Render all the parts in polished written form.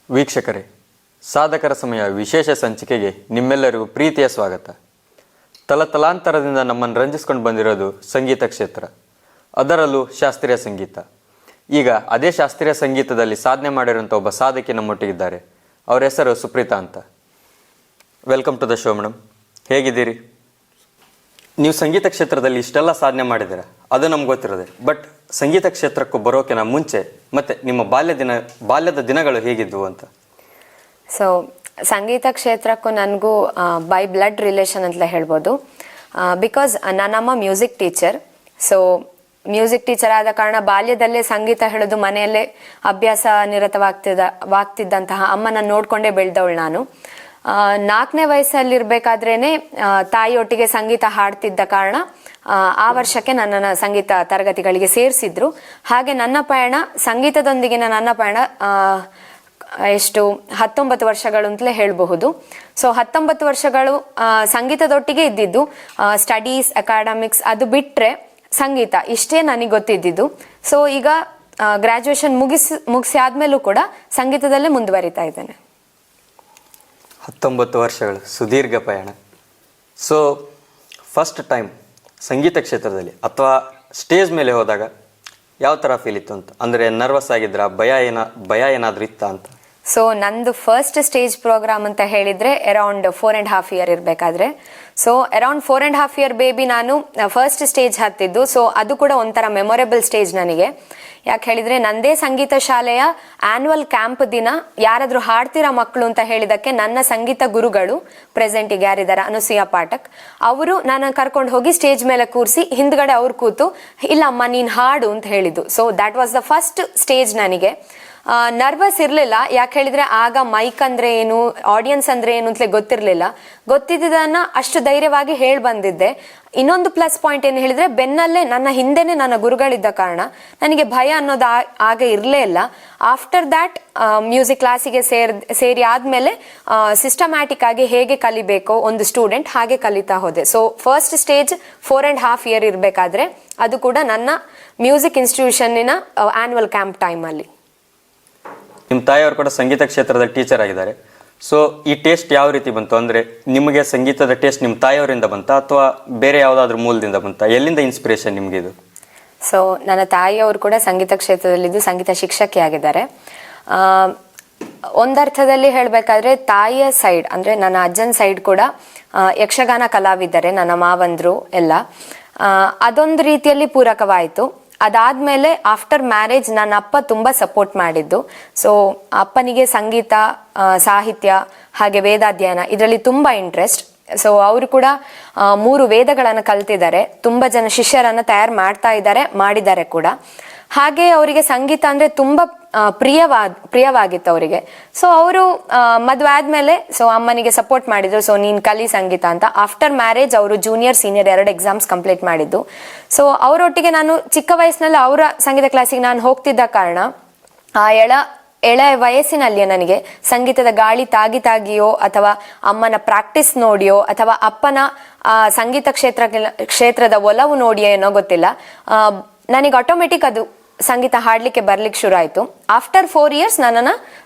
ವೀಕ್ಷಕರೇ, ಸಾಧಕರ ಸಮಯ ವಿಶೇಷ ಸಂಚಿಕೆಗೆ ನಿಮ್ಮೆಲ್ಲರಿಗೂ ಪ್ರೀತಿಯ ಸ್ವಾಗತ. ತಲತಲಾಂತರದಿಂದ ನಮ್ಮನ್ನು ರಂಜಿಸ್ಕೊಂಡು ಬಂದಿರೋದು ಸಂಗೀತ ಕ್ಷೇತ್ರ, ಅದರಲ್ಲೂ ಶಾಸ್ತ್ರೀಯ ಸಂಗೀತ. ಈಗ ಅದೇ ಶಾಸ್ತ್ರೀಯ ಸಂಗೀತದಲ್ಲಿ ಸಾಧನೆ ಮಾಡಿರುವಂಥ ಒಬ್ಬ ಸಾಧಕಿ ನಮ್ಮೊಟ್ಟಿಗಿದ್ದಾರೆ. ಅವರ ಹೆಸರು ಸುಪ್ರೀತಾ ಅಂತ. Welcome to the show madam. ಹೇಗಿದ್ದೀರಿ? ನೀವು ಸಂಗೀತ ಕ್ಷೇತ್ರದಲ್ಲಿ ಇಷ್ಟೆಲ್ಲ ಸಾಧನೆ ಮಾಡಿದ್ದೀರ, ಅದು ನಮ್ಗೆ ಗೊತ್ತಿರೋದೆ. ಬಟ್ ಸಂಗೀತ ಕ್ಷೇತ್ರಕ್ಕೂ ಬರೋಕಿನ ಮುಂಚೆ ಮತ್ತೆ ನಿಮ್ಮ ಬಾಲ್ಯದ ದಿನಗಳು ಹೇಗಿದ್ವು ಅಂತ. ಸೊ ಸಂಗೀತ ಕ್ಷೇತ್ರಕ್ಕೂ ನನಗೂ ಬೈ ಬ್ಲಡ್ ರಿಲೇಷನ್ ಅಂತಲೇ ಹೇಳ್ಬೋದು. ಬಿಕಾಸ್ ನನ್ನಮ್ಮ music teacher. So music teacher ಆದ ಕಾರಣ ಬಾಲ್ಯದಲ್ಲೇ ಸಂಗೀತ ಹೇಳೋದು ಮನೆಯಲ್ಲೇ ಅಭ್ಯಾಸ ನಿರತವಾಗ್ತಿದ್ದಂತಹ ಅಮ್ಮನ ನೋಡ್ಕೊಂಡೇ ಬೆಳೆದವಳು ನಾನು. 4ನೇ ವಯಸ್ಸಲ್ಲಿರ್ಬೇಕಾದ್ರೇನೆ ತಾಯಿಯೊಟ್ಟಿಗೆ ಸಂಗೀತ ಹಾಡ್ತಿದ್ದ ಕಾರಣ ಆ ವರ್ಷಕ್ಕೆ ನನ್ನನ್ನು ಸಂಗೀತ ತರಗತಿಗಳಿಗೆ ಸೇರಿಸಿದ್ರು. ಹಾಗೆ ನನ್ನ ಪಯಣ ಸಂಗೀತದೊಂದಿಗಿನ ನನ್ನ ಪಯಣ ಎಷ್ಟು 19 ವರ್ಷಗಳು ಅಂತಲೇ ಹೇಳಬಹುದು. ಸೊ 19 ವರ್ಷಗಳು ಸಂಗೀತದೊಟ್ಟಿಗೆ ಇದ್ದಿದ್ದು. ಸ್ಟಡೀಸ್, ಅಕಾಡೆಮಿಕ್ಸ್ ಅದು ಬಿಟ್ರೆ ಸಂಗೀತ ಇಷ್ಟೇ ನನಗೆ ಗೊತ್ತಿದ್ದಿದ್ದು. ಸೊ ಈಗ ಗ್ರಾಜುಯೇಷನ್ ಮುಗಿಸಿ ಆದ್ಮೇಲೂ ಕೂಡ ಸಂಗೀತದಲ್ಲೇ ಮುಂದುವರಿತಾ ಇದ್ದೇನೆ. 19 ವರ್ಷಗಳು ಸುದೀರ್ಘ ಪಯಣ. ಸೊ ಫಸ್ಟ್ ಟೈಮ್ ಸಂಗೀತ ಕ್ಷೇತ್ರದಲ್ಲಿ ಅಥವಾ ಸ್ಟೇಜ್ ಮೇಲೆ ಹೋದಾಗ ಯಾವ ಥರ ಫೀಲ್ ಇತ್ತು ಅಂತ? ಅಂದರೆ ನರ್ವಸ್ ಆಗಿದ್ರ, ಭಯ ಏನಾದರೂ ಇತ್ತಾ ಅಂತ? ಸೊ ನಂದು ಫಸ್ಟ್ ಸ್ಟೇಜ್ ಪ್ರೋಗ್ರಾಮ್ ಅಂತ ಹೇಳಿದ್ರೆ ಅರೌಂಡ್ 4.5 year ಇರಬೇಕಾದ್ರೆ. ಸೊ ಅರೌಂಡ್ 4.5 year ಬೇಬಿ ನಾನು ಫಸ್ಟ್ ಸ್ಟೇಜ್ ಹತ್ತಿದ್ದು. ಸೊ ಅದು ಕೂಡ ಒಂಥರ ಮೆಮೊರೇಬಲ್ ಸ್ಟೇಜ್ ನನಗೆ. ಯಾಕೆ ಹೇಳಿದ್ರೆ ನಂದೇ ಸಂಗೀತ ಶಾಲೆಯ ಆನ್ಯುವಲ್ ಕ್ಯಾಂಪ್ ದಿನ ಯಾರಾದ್ರೂ ಹಾಡ್ತಿರೋ ಮಕ್ಕಳು ಅಂತ ಹೇಳಿದಕ್ಕೆ ನನ್ನ ಸಂಗೀತ ಗುರುಗಳು ಪ್ರೆಸೆಂಟಿಗೆ ಯಾರಿದ್ದಾರೆ, ಅನುಸೂಯ ಪಾಠಕ್, ಅವರು ನಾನು ಕರ್ಕೊಂಡು ಹೋಗಿ ಸ್ಟೇಜ್ ಮೇಲೆ ಕೂರಿಸಿ ಹಿಂದ್ಗಡೆ ಅವ್ರು ಕೂತು ಇಲ್ಲ ಅಮ್ಮ ನೀನ್ ಹಾಡು ಅಂತ ಹೇಳಿದ್ದು. So that was the first stage ನನಗೆ. ನರ್ವಸ್ ಇರಲಿಲ್ಲ. ಯಾಕೆ ಹೇಳಿದ್ರೆ ಆಗ ಮೈಕ್ ಅಂದ್ರೆ ಏನು, ಆಡಿಯನ್ಸ್ ಅಂದ್ರೆ ಏನು ಅಂತಲೇ ಗೊತ್ತಿರಲಿಲ್ಲ. ಗೊತ್ತಿದ್ದದನ್ನ ಅಷ್ಟು ಧೈರ್ಯವಾಗಿ ಹೇಳಿ ಬಂದಿದ್ದೆ. ಇನ್ನೊಂದು ಪ್ಲಸ್ ಪಾಯಿಂಟ್ ಏನು ಹೇಳಿದ್ರೆ ಬೆನ್ನಲ್ಲೇ ನನ್ನ ಹಿಂದೆನೆ ನನ್ನ ಗುರುಗಳಿದ್ದ ಕಾರಣ ನನಗೆ ಭಯ ಅನ್ನೋದು ಆಗ ಇರಲೇ ಇಲ್ಲ. ಆಫ್ಟರ್ ದ್ಯಾಟ್ ಮ್ಯೂಸಿಕ್ ಕ್ಲಾಸಿಗೆ ಸೇರಿ ಆದ್ಮೇಲೆ ಸಿಸ್ಟಮ್ಯಾಟಿಕ್ ಆಗಿ ಹೇಗೆ ಕಲಿಬೇಕೋ ಒಂದು ಸ್ಟೂಡೆಂಟ್ ಹಾಗೆ ಕಲಿತಾ ಹೋದೆ. ಸೊ ಫಸ್ಟ್ ಸ್ಟೇಜ್ 4.5 year ಇರಬೇಕಾದ್ರೆ ಅದು ಕೂಡ ನನ್ನ ಮ್ಯೂಸಿಕ್ ಇನ್ಸ್ಟಿಟ್ಯೂಷನ್ನಿನ ಆನ್ಯುವಲ್ ಕ್ಯಾಂಪ್ ಟೈಮಲ್ಲಿ. ನಿಮ್ಮ ತಾಯಿಯವರು ಕೂಡ ಸಂಗೀತ ಕ್ಷೇತ್ರದ ಟೀಚರ್ ಆಗಿದ್ದಾರೆ. ಸೊ ಈ ಟೇಸ್ಟ್ ಯಾವ ರೀತಿ ಬಂತು? ಅಂದರೆ ನಿಮಗೆ ಸಂಗೀತದ ಟೇಸ್ಟ್ ನಿಮ್ಮ ತಾಯಿಯವರಿಂದ ಬಂತ ಅಥವಾ ಬೇರೆ ಯಾವುದಾದ್ರೂ ಮೂಲದಿಂದ ಬಂತ? ಎಲ್ಲಿಂದ ಇನ್ಸ್ಪಿರೇಷನ್ ನಿಮಗೆ ಇದು? ಸೊ ನನ್ನ ತಾಯಿಯವರು ಕೂಡ ಸಂಗೀತ ಕ್ಷೇತ್ರದಲ್ಲಿದ್ದು ಸಂಗೀತ ಶಿಕ್ಷಕಿ ಆಗಿದ್ದಾರೆ. ಒಂದರ್ಥದಲ್ಲಿ ಹೇಳಬೇಕಾದ್ರೆ ತಾಯಿಯ ಸೈಡ್ ಅಂದರೆ ನನ್ನ ಅಜ್ಜನ ಸೈಡ್ ಕೂಡ ಯಕ್ಷಗಾನ ಕಲಾವಿದರೆ, ನನ್ನ ಮಾವಂದ್ರು ಎಲ್ಲ. ಅದೊಂದು ರೀತಿಯಲ್ಲಿ ಪೂರಕವಾಯಿತು. ಅದಾದ್ಮೇಲೆ ಆಫ್ಟರ್ ಮ್ಯಾರೇಜ್ ನನ್ನ ಅಪ್ಪ ತುಂಬಾ ಸಪೋರ್ಟ್ ಮಾಡಿದ್ದು. ಸೊ ಅಪ್ಪನಿಗೆ ಸಂಗೀತ, ಸಾಹಿತ್ಯ ಹಾಗೆ ವೇದಾಧ್ಯಯನ ಇದರಲ್ಲಿ ತುಂಬಾ ಇಂಟ್ರೆಸ್ಟ್. ಸೊ ಅವರು ಕೂಡ 3 ವೇದಗಳನ್ನು ಕಲ್ತಿದ್ದಾರೆ. ತುಂಬಾ ಜನ ಶಿಷ್ಯರನ್ನ ತಯಾರು ಮಾಡ್ತಾ ಇದ್ದಾರೆ, ಮಾಡಿದ್ದಾರೆ ಕೂಡ. ಹಾಗೆ ಅವರಿಗೆ ಸಂಗೀತ ಅಂದ್ರೆ ತುಂಬಾ ಪ್ರಿಯವಾಗಿತ್ತು ಅವರಿಗೆ. ಸೊ ಅವರು ಮದುವೆ ಆದ್ಮೇಲೆ ಸೊ ಅಮ್ಮನಿಗೆ ಸಪೋರ್ಟ್ ಮಾಡಿದ್ರು. ಸೊ ನೀನ್ ಕಲಿ ಸಂಗೀತ ಅಂತ. ಆಫ್ಟರ್ ಮ್ಯಾರೇಜ್ ಅವರು ಜೂನಿಯರ್ ಸೀನಿಯರ್ 2 ಎಕ್ಸಾಮ್ಸ್ ಕಂಪ್ಲೀಟ್ ಮಾಡಿದ್ದು. ಸೊ ಅವರೊಟ್ಟಿಗೆ ನಾನು ಚಿಕ್ಕ ವಯಸ್ಸಿನಲ್ಲಿ ಅವರ ಸಂಗೀತ ಕ್ಲಾಸಿಗೆ ನಾನು ಹೋಗ್ತಿದ್ದ ಕಾರಣ ಆ ಎಳೆ ವಯಸ್ಸಿನಲ್ಲಿಯೇ ನನಗೆ ಸಂಗೀತದ ಗಾಳಿ ತಾಗಿಯೋ ಅಥವಾ ಅಮ್ಮನ ಪ್ರಾಕ್ಟೀಸ್ ನೋಡಿಯೋ ಅಥವಾ ಅಪ್ಪನ ಸಂಗೀತ ಕ್ಷೇತ್ರದ ಒಲವು ನೋಡಿಯೋ ಏನೋ ಗೊತ್ತಿಲ್ಲ, ನನಗೆ ಆಟೋಮೆಟಿಕ್ ಅದು ಸಂಗೀತ ಹಾಡ್ಲಿಕ್ಕೆ ಬರ್ಲಿಕ್ಕೆ ಶುರು ಆಯ್ತು. ಆಫ್ಟರ್ 4 years ನನ್ನನ್ನು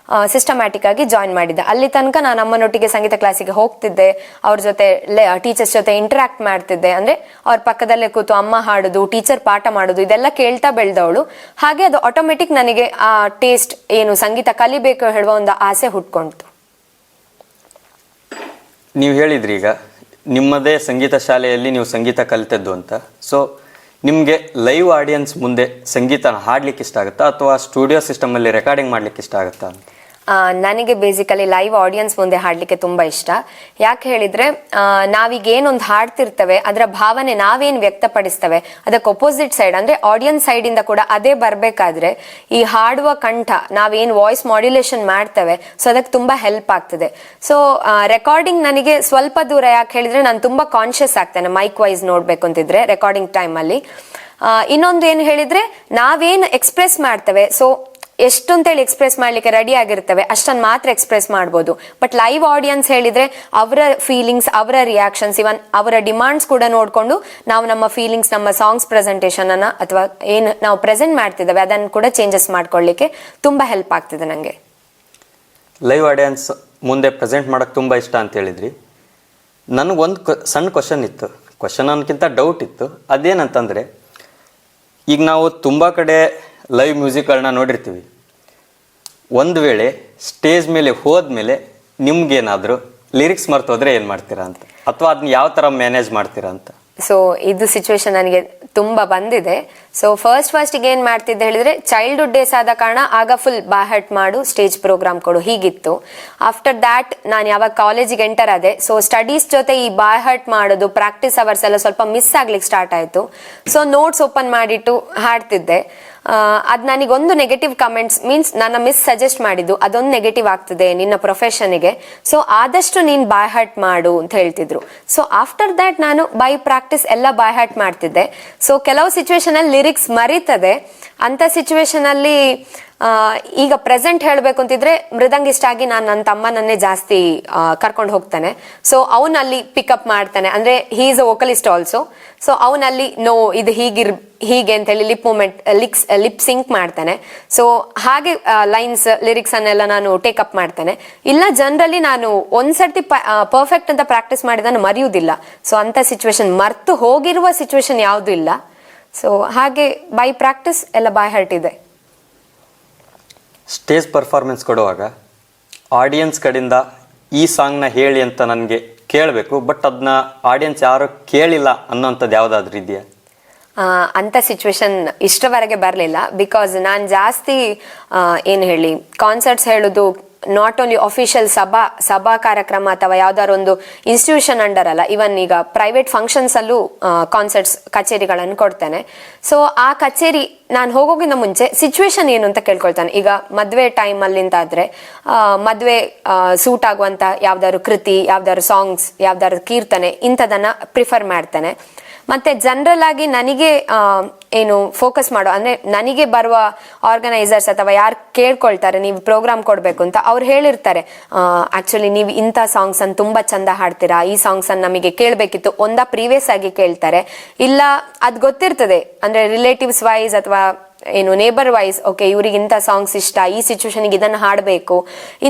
ಸಿಸ್ಟಮ್ಯಾಟಿಕ್ ಆಗಿ ಜಾಯಿನ್ ಮಾಡಿದ್ದೆ. ಅಲ್ಲಿ ತನಕ ನಾನು ಅಮ್ಮನೊಟ್ಟಿಗೆ ಸಂಗೀತ ಕ್ಲಾಸಿಗೆ ಹೋಗ್ತಿದ್ದೆ, ಅವ್ರ ಜೊತೆ ಟೀಚರ್ಸ್ ಜೊತೆ ಇಂಟರಾಕ್ಟ್ ಮಾಡ್ತಿದ್ದೆ. ಅಂದ್ರೆ ಅವ್ರ ಪಕ್ಕದಲ್ಲೇ ಕೂತು ಅಮ್ಮ ಹಾಡುದು, ಟೀಚರ್ ಪಾಠ ಮಾಡುದು ಇದೆಲ್ಲ ಕೇಳ್ತಾ ಬೆಳೆದವಳು. ಹಾಗೆ ಅದು ಆಟೋಮೆಟಿಕ್ ನನಗೆ ಆ ಟೇಸ್ಟ್ ಏನು ಸಂಗೀತ ಕಲಿಬೇಕು ಹೇಳುವ ಒಂದು ಆಸೆ ಹುಟ್ಕೊಂಡ್ತು. ನೀವು ಹೇಳಿದ್ರಿ ಈಗ ನಿಮ್ಮದೇ ಸಂಗೀತ ಶಾಲೆಯಲ್ಲಿ ನೀವು ಸಂಗೀತ ಕಲಿತದ್ದು ಅಂತ. ಸೊ ನಿಮಗೆ ಲೈವ್ ಆಡಿಯನ್ಸ್ ಮುಂದೆ ಸಂಗೀತನ ಹಾಡ್ಲಿಕ್ಕೆ ಇಷ್ಟ ಆಗುತ್ತಾ ಅಥವಾ ಸ್ಟುಡಿಯೋ ಸಿಸ್ಟಮ್ ಅಲ್ಲಿ ರೆಕಾರ್ಡಿಂಗ್ ಮಾಡ್ಲಿಕ್ಕೆ ಇಷ್ಟ ಆಗುತ್ತಾ? ನನಗೆ ಬೇಸಿಕಲಿ ಲೈವ್ ಆಡಿಯನ್ಸ್ ಮುಂದೆ ಹಾಡ್ಲಿಕ್ಕೆ ತುಂಬಾ ಇಷ್ಟ. ಯಾಕೆ ಹೇಳಿದ್ರೆ ನಾವೀಗ ಏನೊಂದು ಹಾಡ್ತಿರ್ತೇವೆ ಅದರ ಭಾವನೆ ನಾವೇನ್ ವ್ಯಕ್ತಪಡಿಸ್ತೇವೆ ಅದಕ್ಕೆ ಅಪೋಸಿಟ್ ಸೈಡ್ ಅಂದ್ರೆ ಆಡಿಯನ್ಸ್ ಸೈಡ್ ಇಂದ ಕೂಡ ಅದೇ ಬರ್ಬೇಕಾದ್ರೆ ಈ ಹಾಡುವ ಕಂಠ ನಾವೇನ್ ವಾಯ್ಸ್ ಮಾಡ್ಯುಲೇಷನ್ ಮಾಡ್ತೇವೆ ಸೊ ಅದಕ್ಕೆ ತುಂಬಾ ಹೆಲ್ಪ್ ಆಗ್ತದೆ. ಸೊ ರೆಕಾರ್ಡಿಂಗ್ ನನಗೆ ಸ್ವಲ್ಪ ದೂರ. ಯಾಕೆ ಹೇಳಿದ್ರೆ ನಾನು ತುಂಬಾ ಕಾನ್ಶಿಯಸ್ ಆಗ್ತೇನೆ ಮೈಕ್ ವೈಸ್ ನೋಡ್ಬೇಕು ಅಂತಿದ್ರೆ ರೆಕಾರ್ಡಿಂಗ್ ಟೈಮ್ ಅಲ್ಲಿ. ಇನ್ನೊಂದು ಏನು ಹೇಳಿದ್ರೆ ನಾವೇನು ಎಕ್ಸ್ಪ್ರೆಸ್ ಮಾಡ್ತೇವೆ ಸೊ ಎಷ್ಟು ಅಂತೇಳಿ ಎಕ್ಸ್ಪ್ರೆಸ್ ಮಾಡ್ಲಿಕ್ಕೆ ರೆಡಿ ಆಗಿರ್ತವೆ ಅಷ್ಟನ್ನು ಮಾತ್ರ ಎಕ್ಸ್ಪ್ರೆಸ್ ಮಾಡ್ಬೋದು. ಬಟ್ ಲೈವ್ ಆಡಿಯನ್ಸ್ ಹೇಳಿದ್ರೆ ಅವರ ಫೀಲಿಂಗ್ಸ್, ಅವರ ರಿಯಾಕ್ಷನ್ಸ್, ಇವನ್ ಅವರ ಡಿಮಾಂಡ್ಸ್ ಕೂಡ ನೋಡ್ಕೊಂಡು ನಾವು ನಮ್ಮ ಫೀಲಿಂಗ್ಸ್, ನಮ್ಮ ಸಾಂಗ್ಸ್ ಪ್ರೆಸೆಂಟೇಷನ್ ಅನ್ನ ಅಥವಾ ಏನು ನಾವು ಪ್ರೆಸೆಂಟ್ ಮಾಡ್ತಿದ್ದೇವೆ ಅದನ್ನು ಕೂಡ ಚೇಂಜಸ್ ಮಾಡ್ಕೊಳ್ಳಿಕ್ಕೆ ತುಂಬಾ ಹೆಲ್ಪ್ ಆಗ್ತಿದೆ ನಂಗೆ. ಲೈವ್ ಆಡಿಯನ್ಸ್ ಮುಂದೆ ಪ್ರೆಸೆಂಟ್ ಮಾಡೋಕ್ಕೆ ತುಂಬ ಇಷ್ಟ ಅಂತ ಹೇಳಿದ್ರಿ. ನನಗೊಂದು ಸಣ್ಣ ಕ್ವಶನ್ ಇತ್ತು, ಕ್ವಶನ್ ಅನ್ನೋಕ್ಕಿಂತ ಡೌಟ್ ಇತ್ತು. ಅದೇನಂತಂದರೆ, ಈಗ ನಾವು ತುಂಬ ಕಡೆ ಲೈವ್ ಮ್ಯೂಸಿಕ್ಗಳನ್ನ ನೋಡಿರ್ತೀವಿ. ಒಂದು ವೇಳೆ ಸ್ಟೇಜ್ ಮೇಲೆ ಹೋದ್ಮೇಲೆ ನಿಮ್ಗೇನಾದರೂ ಲಿರಿಕ್ಸ್ ಮರ್ತೋದ್ರೆ ಏನು ಮಾಡ್ತೀರಾ ಅಂತ, ಅಥವಾ ಅದನ್ನ ಯಾವ ಥರ ಮ್ಯಾನೇಜ್ ಮಾಡ್ತೀರಾ ಅಂತ? ಸೊ ಇದು ಸಿಚುವೇಶನ್ ನನಗೆ ತುಂಬಾ ಬಂದಿದೆ. ಸೊ ಫಸ್ಟಿಗೆ ಏನ್ ಮಾಡ್ತಿದ್ದೆ ಹೇಳಿದ್ರೆ, ಚೈಲ್ಡ್ಹುಡ್ ಡೇಸ್ ಆದ ಕಾರಣ ಆಗ ಫುಲ್ ಬಾಹಟ್ ಮಾಡು, ಸ್ಟೇಜ್ ಪ್ರೋಗ್ರಾಮ್ ಕೊಡು ಹೀಗಿತ್ತು. ಆಫ್ಟರ್ ದ್ಯಾಟ್ ನಾನು ಯಾವಾಗ ಕಾಲೇಜಿಗೆ ಎಂಟರ್ ಆದೆ, ಸೊ ಸ್ಟಡೀಸ್ ಜೊತೆ ಈ ಬಾಹಟ್ ಮಾಡೋದು, ಪ್ರಾಕ್ಟೀಸ್ ಅವರ್ಸ್ ಎಲ್ಲ ಸ್ವಲ್ಪ ಮಿಸ್ ಆಗ್ಲಿಕ್ಕೆ ಸ್ಟಾರ್ಟ್ ಆಯ್ತು. ಸೊ ನೋಟ್ಸ್ ಓಪನ್ ಮಾಡಿಟ್ಟು ಹಾಡ್ತಿದ್ದೆ. ಅದು ನನಗೊಂದು ನೆಗೆಟಿವ್ ಕಮೆಂಟ್ಸ್, ಮೀನ್ಸ್ ನನ್ನ ಮಿಸ್ ಸಜೆಸ್ಟ್ ಮಾಡಿದ್ದು ಅದೊಂದು ನೆಗೆಟಿವ್ ಆಗ್ತದೆ ನಿನ್ನ ಪ್ರೊಫೆಷನ್ಗೆ, ಸೊ ಆದಷ್ಟು ನೀನ್ ಬಾಯ್ ಹಾರ್ಟ್ ಮಾಡು ಅಂತ ಹೇಳ್ತಿದ್ರು. ಸೊ ಆಫ್ಟರ್ ದ್ಯಾಟ್ ನಾನು ಬೈ ಪ್ರಾಕ್ಟೀಸ್ ಎಲ್ಲ ಬಾಯ್ ಹಾರ್ಟ್ ಮಾಡ್ತಿದ್ದೆ. ಸೊ ಕೆಲವು ಸಿಚುವೇಶನ್ ಅಲ್ಲಿ ಲಿರಿಕ್ಸ್ ಮರೀತದೆ. ಅಂತ ಸಿಚುವೇಶನ್ ಅಲ್ಲಿ ಈಗ ಪ್ರೆಸೆಂಟ್ ಹೇಳ್ಬೇಕು ಅಂತಿದ್ರೆ, ಮೃದಂಗಿಷ್ಟ ಆಗಿ ನಾನು ನನ್ನ ತಮ್ಮನನ್ನೇ ಜಾಸ್ತಿ ಕರ್ಕೊಂಡು ಹೋಗ್ತಾನೆ. ಸೊ ಅವನಲ್ಲಿ ಪಿಕಪ್ ಮಾಡ್ತಾನೆ, ಅಂದ್ರೆ he is a vocalist also. So ಅವನಲ್ಲಿ ನೋ ಇದು ಹೀಗೆ ಅಂತ ಹೇಳಿ ಲಿಪ್ ಸಿಂಕ್ ಮಾಡ್ತಾನೆ. ಸೊ ಹಾಗೆ ಲೈನ್ಸ್ ಲಿರಿಕ್ಸ್ ಅನ್ನೆಲ್ಲ ನಾನು ಟೇಕಪ್ ಮಾಡ್ತಾನೆ. ಇಲ್ಲ ಜನರಲಿ ನಾನು ಒಂದ್ಸರ್ತಿ ಪರ್ಫೆಕ್ಟ್ ಅಂತ ಪ್ರಾಕ್ಟೀಸ್ ಮಾಡಿದನ್ನು ಮರೆಯುವುದಿಲ್ಲ. ಸೊ ಅಂತ ಸಿಚುವೇಶನ್ ಮರ್ತು ಹೋಗಿರುವ ಸಿಚುವೇಶನ್ ಯಾವುದು ಇಲ್ಲ. ಸೊ ಹಾಗೆ ಬೈ ಪ್ರಾಕ್ಟೀಸ್ ಎಲ್ಲ ಬಾಯ್ ಹರ್ಟ್ ಇದೆ. ಸ್ಟೇಜ್ ಪರ್ಫಾರ್ಮೆನ್ಸ್ ಕೊಡುವಾಗ ಆಡಿಯನ್ಸ್ ಕಡೆಯಿಂದ ಈ ಸಾಂಗ್ನ ಹೇಳಿ ಅಂತ ನನಗೆ ಕೇಳಬೇಕು, ಬಟ್ ಅದನ್ನ ಆಡಿಯನ್ಸ್ ಯಾರು ಕೇಳಿಲ್ಲ ಅನ್ನೋಂಥದ್ದು ಯಾವುದಾದ್ರೂ ಇದೆಯಾ? ಅಂತ ಸಿಚುವೇಶನ್ ಇಷ್ಟವರೆಗೆ ಬರಲಿಲ್ಲ. ಬಿಕಾಸ್ ನಾನು ಜಾಸ್ತಿ ಏನು ಹೇಳಿ, ಕಾನ್ಸರ್ಟ್ಸ್ ಹೇಳೋದು ನಾಟ್ ಓನ್ಲಿ ಅಫಿಷಿಯಲ್ ಸಭಾ ಕಾರ್ಯಕ್ರಮ ಅಥವಾ ಯಾವ್ದಾದ್ರು ಒಂದು ಇನ್ಸ್ಟಿಟ್ಯೂಷನ್ ಅಂಡರ್ ಅಲ್ಲ, ಇವನ್ ಈಗ ಪ್ರೈವೇಟ್ ಫಂಕ್ಷನ್ಸ್ ಅಲ್ಲೂ ಕಾನ್ಸರ್ಟ್ಸ್ ಕಚೇರಿಗಳನ್ನು ಕೊಡ್ತೇನೆ. ಸೊ ಆ ಕಚೇರಿ ನಾನು ಹೋಗೋಗಿಂತ ಮುಂಚೆ ಸಿಚುವೇಶನ್ ಏನು ಅಂತ ಕೇಳ್ಕೊಳ್ತಾನೆ. ಈಗ ಮದ್ವೆ ಟೈಮ್ ಅಲ್ಲಿಂತಾದ್ರೆ ಮದ್ವೆ ಸೂಟ್ ಆಗುವಂತ ಯಾವ್ದಾದ್ರು ಕೃತಿ, ಯಾವ್ದಾದ್ರು ಸಾಂಗ್ಸ್, ಯಾವ್ದಾದ್ರು ಕೀರ್ತನೆ ಇಂಥದನ್ನ ಪ್ರಿಫರ್ ಮಾಡ್ತೇನೆ. ಮತ್ತೆ ಜನರಲ್ ಆಗಿ ನನಗೆ ಏನು ಫೋಕಸ್ ಮಾಡೋ, ಅಂದ್ರೆ ನನಗೆ ಬರುವ ಆರ್ಗನೈಸರ್ಸ್ ಅಥವಾ ಯಾರು ಕೇಳ್ಕೊಳ್ತಾರೆ ನೀವು ಪ್ರೋಗ್ರಾಮ್ ಕೊಡ್ಬೇಕು ಅಂತ, ಅವ್ರು ಹೇಳಿರ್ತಾರೆ ಆಕ್ಚುಲಿ ನೀವು ಇಂಥ ಸಾಂಗ್ಸ್ ಅನ್ನು ತುಂಬಾ ಚಂದ ಹಾಡ್ತೀರಾ, ಈ ಸಾಂಗ್ಸ್ ಅನ್ನು ನಮಗೆ ಕೇಳ್ಬೇಕಿತ್ತು ಒಂದ ಪ್ರೀವಿಯಸ್ ಆಗಿ ಕೇಳ್ತಾರೆ. ಇಲ್ಲ ಅದ್ ಗೊತ್ತಿರ್ತದೆ, ಅಂದ್ರೆ ರಿಲೇಟಿವ್ಸ್ ವೈಸ್ ಅಥವಾ ಏನು ನೇಬರ್ ವೈಸ್, ಓಕೆ ಇವ್ರಿಗೆ ಇಂಥ ಸಾಂಗ್ಸ್ ಇಷ್ಟ, ಈ ಸಿಚುವೇಶನ್ಗೆ ಇದನ್ನ ಹಾಡ್ಬೇಕು,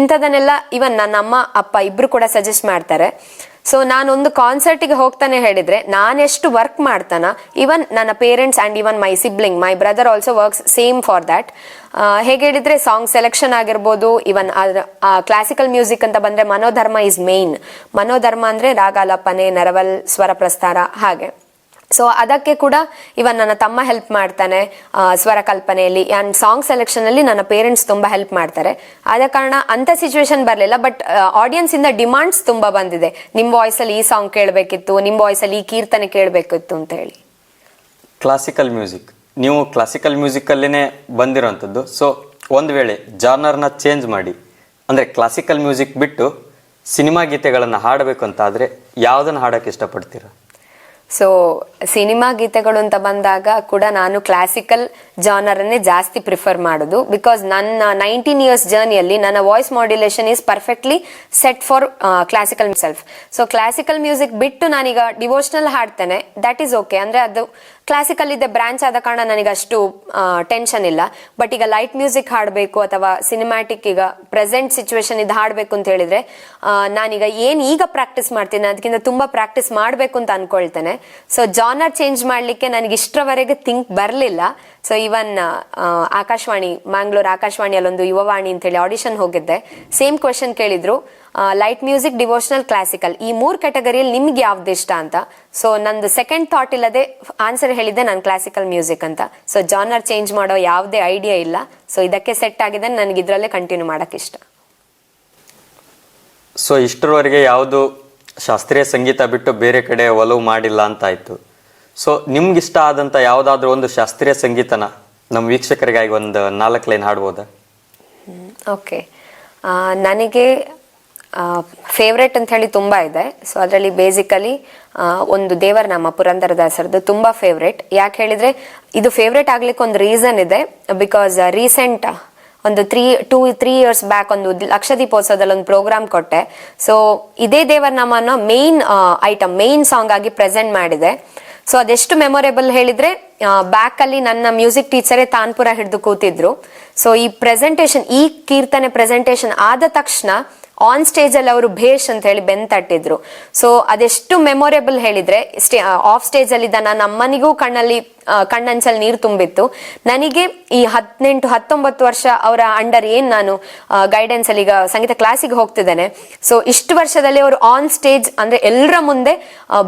ಇಂಥದನ್ನೆಲ್ಲ ಇವನ್ ನನ್ನ ಅಮ್ಮ ಅಪ್ಪ ಇಬ್ರು ಕೂಡ ಸಜೆಸ್ಟ್ ಮಾಡ್ತಾರೆ. ಸೊ ನಾನೊಂದು ಕಾನ್ಸರ್ಟಿಗೆ ಹೋಗ್ತಾನೆ ಹೇಳಿದ್ರೆ ನಾನೆಷ್ಟು ವರ್ಕ್ ಮಾಡ್ತಾನ, ಇವನ್ ನನ್ನ parents and even my sibling, my brother also works same for that. ಹೇಗೆ ಹೇಳಿದ್ರೆ ಸಾಂಗ್ ಸೆಲೆಕ್ಷನ್ ಆಗಿರ್ಬೋದು, ಇವನ್ ಕ್ಲಾಸಿಕಲ್ ಮ್ಯೂಸಿಕ್ ಅಂತ ಬಂದ್ರೆ ಮನೋಧರ್ಮ ಇಸ್ ಮೇನ್. ಮನೋಧರ್ಮ ಅಂದ್ರೆ ರಾಗಾಲಾಪನೆ, ನರವಲ್, ಸ್ವರ ಪ್ರಸ್ತಾರ ಹಾಗೆ. ಸೊ ಅದಕ್ಕೆ ಕೂಡ ಇವನ್ ನನ್ನ ತಮ್ಮ ಹೆಲ್ಪ್ ಮಾಡ್ತಾನೆ ಸ್ವರ ಕಲ್ಪನೆಯಲ್ಲಿ, ಅಂಡ್ ಸಾಂಗ್ ಸೆಲೆಕ್ಷನ್ ಅಲ್ಲಿ ನನ್ನ ಪೇರೆಂಟ್ಸ್ ತುಂಬಾ ಹೆಲ್ಪ್ ಮಾಡ್ತಾರೆ. ಆದ ಕಾರಣ ಅಂತ ಸಿಚುವೇಶನ್ ಬರಲಿಲ್ಲ. ಬಟ್ ಆಡಿಯನ್ಸ್ ಇಂದ ಡಿಮಾಂಡ್ಸ್ ತುಂಬಾ ಬಂದಿದೆ, ನಿಮ್ ವಾಯ್ಸ್ ಅಲ್ಲಿ ಈ ಸಾಂಗ್ ಕೇಳಬೇಕಿತ್ತು, ನಿಮ್ ವಾಯ್ಸ್ ಅಲ್ಲಿ ಈ ಕೀರ್ತನೆ ಕೇಳಬೇಕಿತ್ತು ಅಂತ ಹೇಳಿ. ಕ್ಲಾಸಿಕಲ್ ಮ್ಯೂಸಿಕ್, ನೀವು ಕ್ಲಾಸಿಕಲ್ ಮ್ಯೂಸಿಕಲ್ಲೇ ಬಂದಿರೋಂಥದ್ದು. ಸೊ ಒಂದು ವೇಳೆ ಜಾನರ್ನ ಚೇಂಜ್ ಮಾಡಿ, ಅಂದರೆ ಕ್ಲಾಸಿಕಲ್ ಮ್ಯೂಸಿಕ್ ಬಿಟ್ಟು ಸಿನಿಮಾ ಗೀತೆಗಳನ್ನು ಹಾಡಬೇಕು ಅಂತ ಆದರೆ ಯಾವುದನ್ನು ಹಾಡೋಕ್ಕೆ ಇಷ್ಟಪಡ್ತೀರಾ? ಸೊ ಸಿನಿಮಾ ಗೀತೆಗಳು ಅಂತ ಬಂದಾಗ ಕೂಡ ನಾನು ಕ್ಲಾಸಿಕಲ್ ಜಾನರ್ ಅನ್ನೇ ಜಾಸ್ತಿ ಪ್ರಿಫರ್ ಮಾಡೋದು. ಬಿಕಾಸ್ ನನ್ನ 19 years ಜರ್ನಿಯಲ್ಲಿ ನನ್ನ voice modulation is perfectly set for classical self. So classical music ಬಿಟ್ಟು ನಾನೀಗ ಡಿವೋಷನಲ್ ಹಾಡ್ತೇನೆ, ದಟ್ ಈಸ್ ಓಕೆ. ಅಂದ್ರೆ ಅದು ಕ್ಲಾಸಿಕಲ್ ಇದೆ ಬ್ರಾಂಚ್ ಆದ ಕಾರಣ ನನಗೆ ಅಷ್ಟು ಟೆನ್ಷನ್ ಇಲ್ಲ. ಬಟ್ ಈಗ ಲೈಟ್ ಮ್ಯೂಸಿಕ್ ಹಾಡಬೇಕು ಅಥವಾ ಸಿನಿಮ್ಯಾಟಿಕ್ ಈಗ ಪ್ರೆಸೆಂಟ್ ಸಿಚುವೇಶನ್ ಇದು ಹಾಡಬೇಕು ಅಂತ ಹೇಳಿದ್ರೆ ನಾನೀಗ ಈಗ ಪ್ರಾಕ್ಟೀಸ್ ಮಾಡ್ತೀನಿ ಅದಕ್ಕಿಂತ ತುಂಬಾ ಪ್ರಾಕ್ಟೀಸ್ ಮಾಡಬೇಕು ಅಂತ ಅನ್ಕೊಳ್ತೇನೆ. ಸೊ ಜಾನರ್ ಚೇಂಜ್ ಮಾಡ್ಲಿಕ್ಕೆ ನನಗೆ ಇಷ್ಟರವರೆಗೆ ಥಿಂಕ್ ಬರಲಿಲ್ಲ. ಸೊ ಇವನ್ ಆಕಾಶವಾಣಿ, ಮ್ಯಾಂಗ್ಳೂರ್ ಆಕಾಶವಾಣಿಯಲ್ಲಿ ಒಂದು ಯುವವಾಣಿ ಅಂತ ಹೇಳಿ ಆಡಿಷನ್ ಹೋಗಿದ್ದೆ. ಸೇಮ್ ಕ್ವೆಶನ್ ಕೇಳಿದ್ರು, ಲೈಟ್ ಮ್ಯೂಸಿಕ್, ಡಿವೋಷನಲ್, ಕ್ಲಾಸಿಕಲ್ ಈ 3 ಕ್ಯಾಟಗರಿಯಲ್ಲಿ ನಿಮ್ಗೆ ಯಾವ್ದು ಇಷ್ಟ ಅಂತ. ಸೊ ನಂದು ಸೆಕೆಂಡ್ ಥಾಟ್ ಇಲ್ಲದೆ ಆನ್ಸರ್ ಹೇಳಿದ್ದೆ ನಾನು ಕ್ಲಾಸಿಕಲ್ ಮ್ಯೂಸಿಕ್ ಅಂತ. ಸೊ ಜಾನರ್ ಚೇಂಜ್ ಮಾಡೋ ಯಾವುದೇ ಐಡಿಯಾ ಇಲ್ಲ. ಸೊ ಇದಕ್ಕೆ ಸೆಟ್ ಆಗಿದೆ, ನನಗೆ ಇದರಲ್ಲೇ ಕಂಟಿನ್ಯೂ ಮಾಡಕ್ ಇಷ್ಟ. ಸೊ ಇಷ್ಟರವರೆಗೆ ಯಾವುದು ಶಾಸ್ತ್ರೀಯ ಸಂಗೀತ ಬಿಟ್ಟು ಬೇರೆ ಕಡೆ ಒಲವು ಮಾಡಿಲ್ಲ ಅಂತ ಆಯ್ತು. ಸೊ ನಿಮ್ಗಿಷ್ಟ ಆದಂಥ ಯಾವುದಾದ್ರೂ ಒಂದು ಶಾಸ್ತ್ರೀಯ ಸಂಗೀತನ ನಮ್ಮ ವೀಕ್ಷಕರಿಗಾಗಿ ಒಂದು 4 ಲೈನ್ ಹಾಡ್ಬೋದಾ? ಓಕೆ, ನನಗೆ ಫೇವ್ರೇಟ್ ಅಂತ ಹೇಳಿ ತುಂಬಾ ಇದೆ. ಸೊ ಅದರಲ್ಲಿ ಬೇಸಿಕಲಿ ಒಂದು ದೇವರ ನಾಮ ಪುರಂದರದಾಸರದ್ದು ತುಂಬಾ ಫೇವ್ರೇಟ್. ಯಾಕೆ ಹೇಳಿದ್ರೆ ಇದು ಫೇವ್ರೇಟ್ ಆಗ್ಲಿಕ್ಕೆ ಒಂದು ರೀಸನ್ ಇದೆ. ಬಿಕಾಸ್ ರೀಸೆಂಟ್ ಒಂದು 3 years ಬ್ಯಾಕ್ ಒಂದು ಲಕ್ಷದೀಪೋತ್ಸವದಲ್ಲಿ ಒಂದು ಪ್ರೋಗ್ರಾಮ್ ಕೊಟ್ಟೆ. ಸೊ ಇದೇ ದೇವರ ನಾಮನ ಮೇನ್ ಐಟಮ್, ಮೇನ್ ಸಾಂಗ್ ಆಗಿ ಪ್ರೆಸೆಂಟ್ ಮಾಡಿದೆ. ಸೊ ಅದೆಷ್ಟು ಮೆಮೊರೇಬಲ್ ಹೇಳಿದ್ರೆ ಬ್ಯಾಕ್ ಅಲ್ಲಿ ನನ್ನ ಮ್ಯೂಸಿಕ್ ಟೀಚರೇ ತಾನ್ಪುರ ಹಿಡಿದು ಕೂತಿದ್ರು. ಸೊ ಈ ಪ್ರೆಸೆಂಟೇಶನ್, ಈ ಕೀರ್ತನೆ ಪ್ರೆಸೆಂಟೇಶನ್ ಆದ ತಕ್ಷಣ ಆನ್ ಸ್ಟೇಜ್ ಅಲ್ಲಿ ಅವರು ಭೇಷ್ ಅಂತ ಹೇಳಿ ಬೆನ್ ತಟ್ಟಿದ್ರು. ಸೊ ಅದೆಷ್ಟು ಮೆಮೊರೇಬಲ್ ಹೇಳಿದ್ರೆ ಆಫ್ ಸ್ಟೇಜ್ ಅಲ್ಲಿ ನನ್ನ ಅಮ್ಮನಿಗೂ ಕಣ್ಣಂಚಲ್ಲಿ ನೀರು ತುಂಬಿತ್ತು. ನನಗೆ ಈ 18-19 ವರ್ಷ ಅವರ ಅಂಡರ್ ಏನ್ ನಾನು ಗೈಡೆನ್ಸ್ ಅಲ್ಲಿ ಈಗ ಸಂಗೀತ ಕ್ಲಾಸಿಗೆ ಹೋಗ್ತಿದ್ದೇನೆ. ಸೊ ಇಷ್ಟು ವರ್ಷದಲ್ಲಿ ಅವರು ಆನ್ ಸ್ಟೇಜ್ ಅಂದ್ರೆ ಎಲ್ಲರ ಮುಂದೆ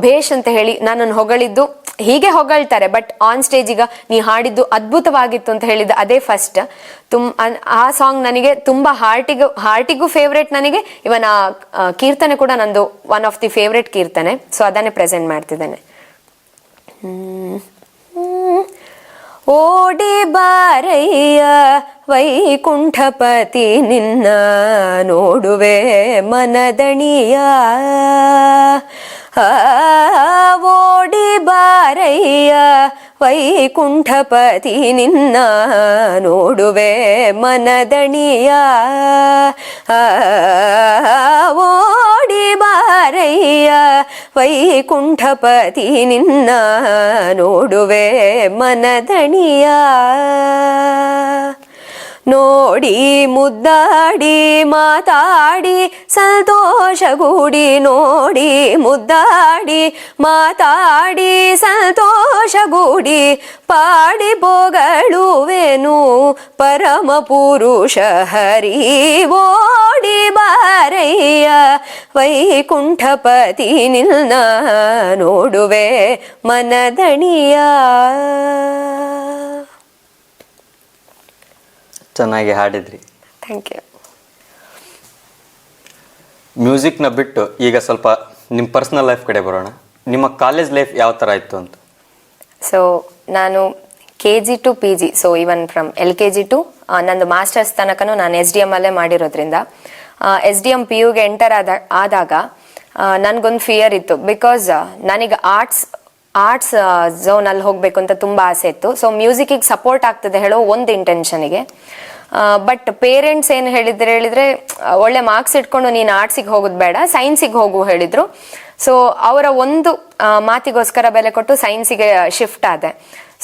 ಭೇಷ್ ಅಂತ ಹೇಳಿ ನನ್ನನ್ನು ಹೊಗಳಿದ್ದು, ಹೀಗೆ ಹೊಗಳ್ತಾರೆ ಬಟ್ ಆನ್ ಸ್ಟೇಜ್ ಈಗ ನೀ ಹಾಡಿದ್ದು ಅದ್ಭುತವಾಗಿತ್ತು ಅಂತ ಹೇಳಿದ್ದು ಅದೇ ಫಸ್ಟ್. ಆ ಸಾಂಗ್ ನನಗೆ ತುಂಬಾ ಹಾರ್ಟಿಗೂ ಫೇವ್ರೇಟ್. ನನಗೆ ಇವನ್ ಆ ಕೀರ್ತನೆ ಕೂಡ ನಂದು ಒನ್ ಆಫ್ ದಿ ಫೇವ್ರೇಟ್ ಕೀರ್ತನೆ. ಸೊ ಅದನ್ನೇ ಪ್ರೆಸೆಂಟ್ ಮಾಡ್ತಿದ್ದೇನೆ. ಓಡಿ ಬಾರಯ್ಯ ವೈಕುಂಠಪತಿ ನಿನ್ನ ನೋಡುವೆ ಮನದಣಿಯ, ಓಡಿ ಬಾರಯ್ಯ ವೈಕುಂಠಪತಿ ನಿನ್ನ ನೋಡುವೆ ಮನದಣಿಯ, ಓಡಿ ಬಾರಯ್ಯ ವೈಕುಂಠಪತಿ ನಿನ್ನ ನೋಡುವೆ ಮನದಣಿಯ. ನೋಡಿ ಮುದ್ದಾಡಿ ಮಾತಾಡಿ ಸಂತೋಷಗೂಡಿ, ನೋಡಿ ಮುದ್ದಾಡಿ ಮಾತಾಡಿ ಸಂತೋಷಗೂಡಿ, ಪಾಡಿ ಪೊಗಳುವೆನು ಪರಮ ಪುರುಷ ಹರಿ, ಓಡಿ ಬಾರಯ್ಯ ವೈಕುಂಠಪತಿ ನಿನ್ನ ನೋಡುವೆ ಮನದಣಿಯ. ಚೆನ್ನಾಗಿ ಹಾಡಿದ್ರಿ. Thank you. ಮ್ಯೂಸಿಕ್ನ ಬಿಟ್ಟು ಈಗ ಸ್ವಲ್ಪ ನಿಮ್ಮ ಪರ್ಸ್ನಲ್ ಲೈಫ್ ಕಡೆ ಬರೋಣ. ನಿಮ್ಮ ಕಾಲೇಜ್ ಲೈಫ್ ಯಾವ ಥರ ಇತ್ತು ಅಂತ? ಸೊ ನಾನು KG to PG, so even from LKG to ನಂದು ಮಾಸ್ಟರ್ಸ್ ತನಕನೂ ನಾನು SDM ಅಲ್ಲೇ ಮಾಡಿರೋದ್ರಿಂದ SDM PUಗೆ ಎಂಟರ್ ಆದಾಗ ನನಗೊಂದು ಫಿಯರ್ ಇತ್ತು. ಬಿಕಾಸ್ ನನಗೆ ಆರ್ಟ್ಸ್ ಝೋನಲ್ಲಿ ಹೋಗಬೇಕು ಅಂತ ತುಂಬ ಆಸೆ ಇತ್ತು. ಸೊ ಮ್ಯೂಸಿಕ್ಕಿಗೆ ಸಪೋರ್ಟ್ ಆಗ್ತದೆ ಹೇಳೋ ಒಂದು ಇಂಟೆನ್ಷನಿಗೆ. ಬಟ್ ಪೇರೆಂಟ್ಸ್ ಏನು ಹೇಳಿದ್ರೆ ಒಳ್ಳೆ ಮಾರ್ಕ್ಸ್ ಇಟ್ಕೊಂಡು ನೀನು ಆರ್ಟ್ಸಿಗೆ ಹೋಗೋದು ಬೇಡ, ಸೈನ್ಸಿಗೆ ಹೋಗು ಹೇಳಿದ್ರು. ಸೊ ಅವರ ಒಂದು ಮಾತಿಗೋಸ್ಕರ ಬೆಲೆ ಕೊಟ್ಟು ಸೈನ್ಸಿಗೆ ಶಿಫ್ಟ್ ಆದೆ.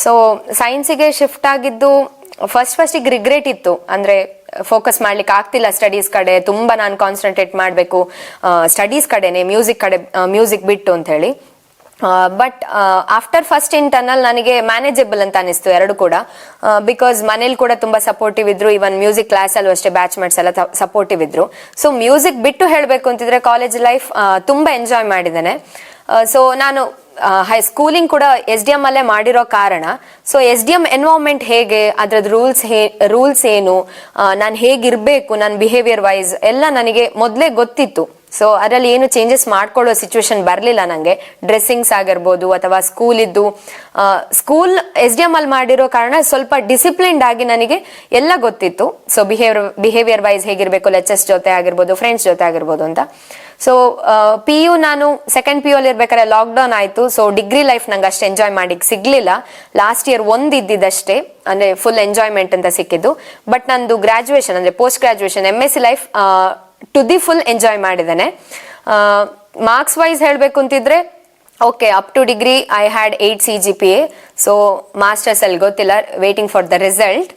ಸೊ ಸೈನ್ಸಿಗೆ ಶಿಫ್ಟ್ ಆಗಿದ್ದು ಫಸ್ಟಿಗೆ ರಿಗ್ರೆಟ್ ಇತ್ತು. ಅಂದರೆ ಫೋಕಸ್ ಮಾಡ್ಲಿಕ್ಕೆ ಆಗ್ತಿಲ್ಲ ಸ್ಟಡೀಸ್ ಕಡೆ, ತುಂಬ ನಾನು ಕಾನ್ಸಂಟ್ರೇಟ್ ಮಾಡಬೇಕು ಸ್ಟಡೀಸ್ ಕಡೆನೆ, ಮ್ಯೂಸಿಕ್ ಬಿಟ್ಟು ಅಂತ ಹೇಳಿ. ಬಟ್ ಆಫ್ಟರ್ ಫಸ್ಟ್ ಇಂಟರ್ನಲ್ ನನಗೆ ಮ್ಯಾನೇಜಬಲ್ ಅಂತ ಅನಿಸ್ತು ಎರಡು ಕೂಡ. ಬಿಕಾಸ್ ಮನೇಲಿ ಕೂಡ ತುಂಬಾ ಸಪೋರ್ಟಿವ್ ಇದ್ರು, ಇವನ್ ಮ್ಯೂಸಿಕ್ ಕ್ಲಾಸಲ್ಲೂ ಅಷ್ಟೇ ಬ್ಯಾಚ್ ಮೇಟ್ಸ್ ಎಲ್ಲ ಸಪೋರ್ಟಿವ್ ಇದ್ರು. ಸೊ ಮ್ಯೂಸಿಕ್ ಬಿಟ್ಟು ಹೇಳಬೇಕು ಅಂತಿದ್ರೆ ಕಾಲೇಜ್ ಲೈಫ್ ತುಂಬಾ ಎಂಜಾಯ್ ಮಾಡಿದ್ದೇನೆ. ಸೊ ನಾನು ಸ್ಕೂಲಿಂಗ್ ಕೂಡ SDM ಅಲ್ಲೇ ಮಾಡಿರೋ ಕಾರಣ, ಸೊ SDM ಎನ್ವೈರನ್ಮೆಂಟ್ ಹೇಗೆ, ಅದ್ರದ್ದು ರೂಲ್ಸ್ ಏನು, ನಾನು ಹೇಗಿರ್ಬೇಕು ನನ್ನ ಬಿಹೇವಿಯರ್ ವೈಸ್ ಎಲ್ಲ ನನಗೆ ಮೊದಲೇ ಗೊತ್ತಿತ್ತು. ಸೊ ಅದರಲ್ಲಿ ಏನು ಚೇಂಜಸ್ ಮಾಡ್ಕೊಳ್ಳೋ ಸಿಚುವೇಶನ್ ಬರಲಿಲ್ಲ ನನಗೆ. ಡ್ರೆಸ್ಸಿಂಗ್ಸ್ ಆಗಿರ್ಬೋದು ಅಥವಾ ಸ್ಕೂಲ್ SDM ಅಲ್ಲಿ ಮಾಡಿರೋ ಕಾರಣ ಸ್ವಲ್ಪ ಡಿಸಿಪ್ಲಿನ್ಡ್ ಆಗಿ ನನಗೆ ಎಲ್ಲ ಗೊತ್ತಿತ್ತು. ಸೊ ಬಿಹೇವಿಯರ್ ವೈಸ್ ಹೇಗಿರ್ಬೇಕು, ಲೆಕ್ಚರ್ಸ್ ಜೊತೆ ಆಗಿರ್ಬೋದು, ಫ್ರೆಂಡ್ಸ್ ಜೊತೆ ಆಗಿರ್ಬೋದು ಅಂತ. ಸೊ PU ನಾನು ಸೆಕೆಂಡ್ PU ಅಲ್ಲಿ ಇರ್ಬೇಕಾದ್ರೆ ಲಾಕ್ಡೌನ್ ಆಯ್ತು. ಸೊ ಡಿಗ್ರಿ ಲೈಫ್ ನಂಗೆ ಅಷ್ಟು ಎಂಜಾಯ್ ಮಾಡಿಕ್ ಸಿಗ್ಲಿಲ್ಲ. ಲಾಸ್ಟ್ ಇಯರ್ ಇದ್ದಿದ್ದಷ್ಟೇ, ಅಂದ್ರೆ ಫುಲ್ ಎಂಜಾಯ್ಮೆಂಟ್ ಅಂತ ಸಿಕ್ಕಿದ್ದು. ಬಟ್ ನಂದು ಗ್ರಾಜುಯೇಷನ್ ಅಂದ್ರೆ post graduation MSc life to the full enjoy ಮಾಡಿದ್ದೇನೆ. ಮಾರ್ಕ್ಸ್ ವೈಸ್ ಹೇಳಬೇಕು ಅಂತಿದ್ರೆ okay, up to degree I had 8 CGPA. So masters ಅಲ್ಲಿ ಗೊತ್ತಿಲ್ಲ, waiting for the result.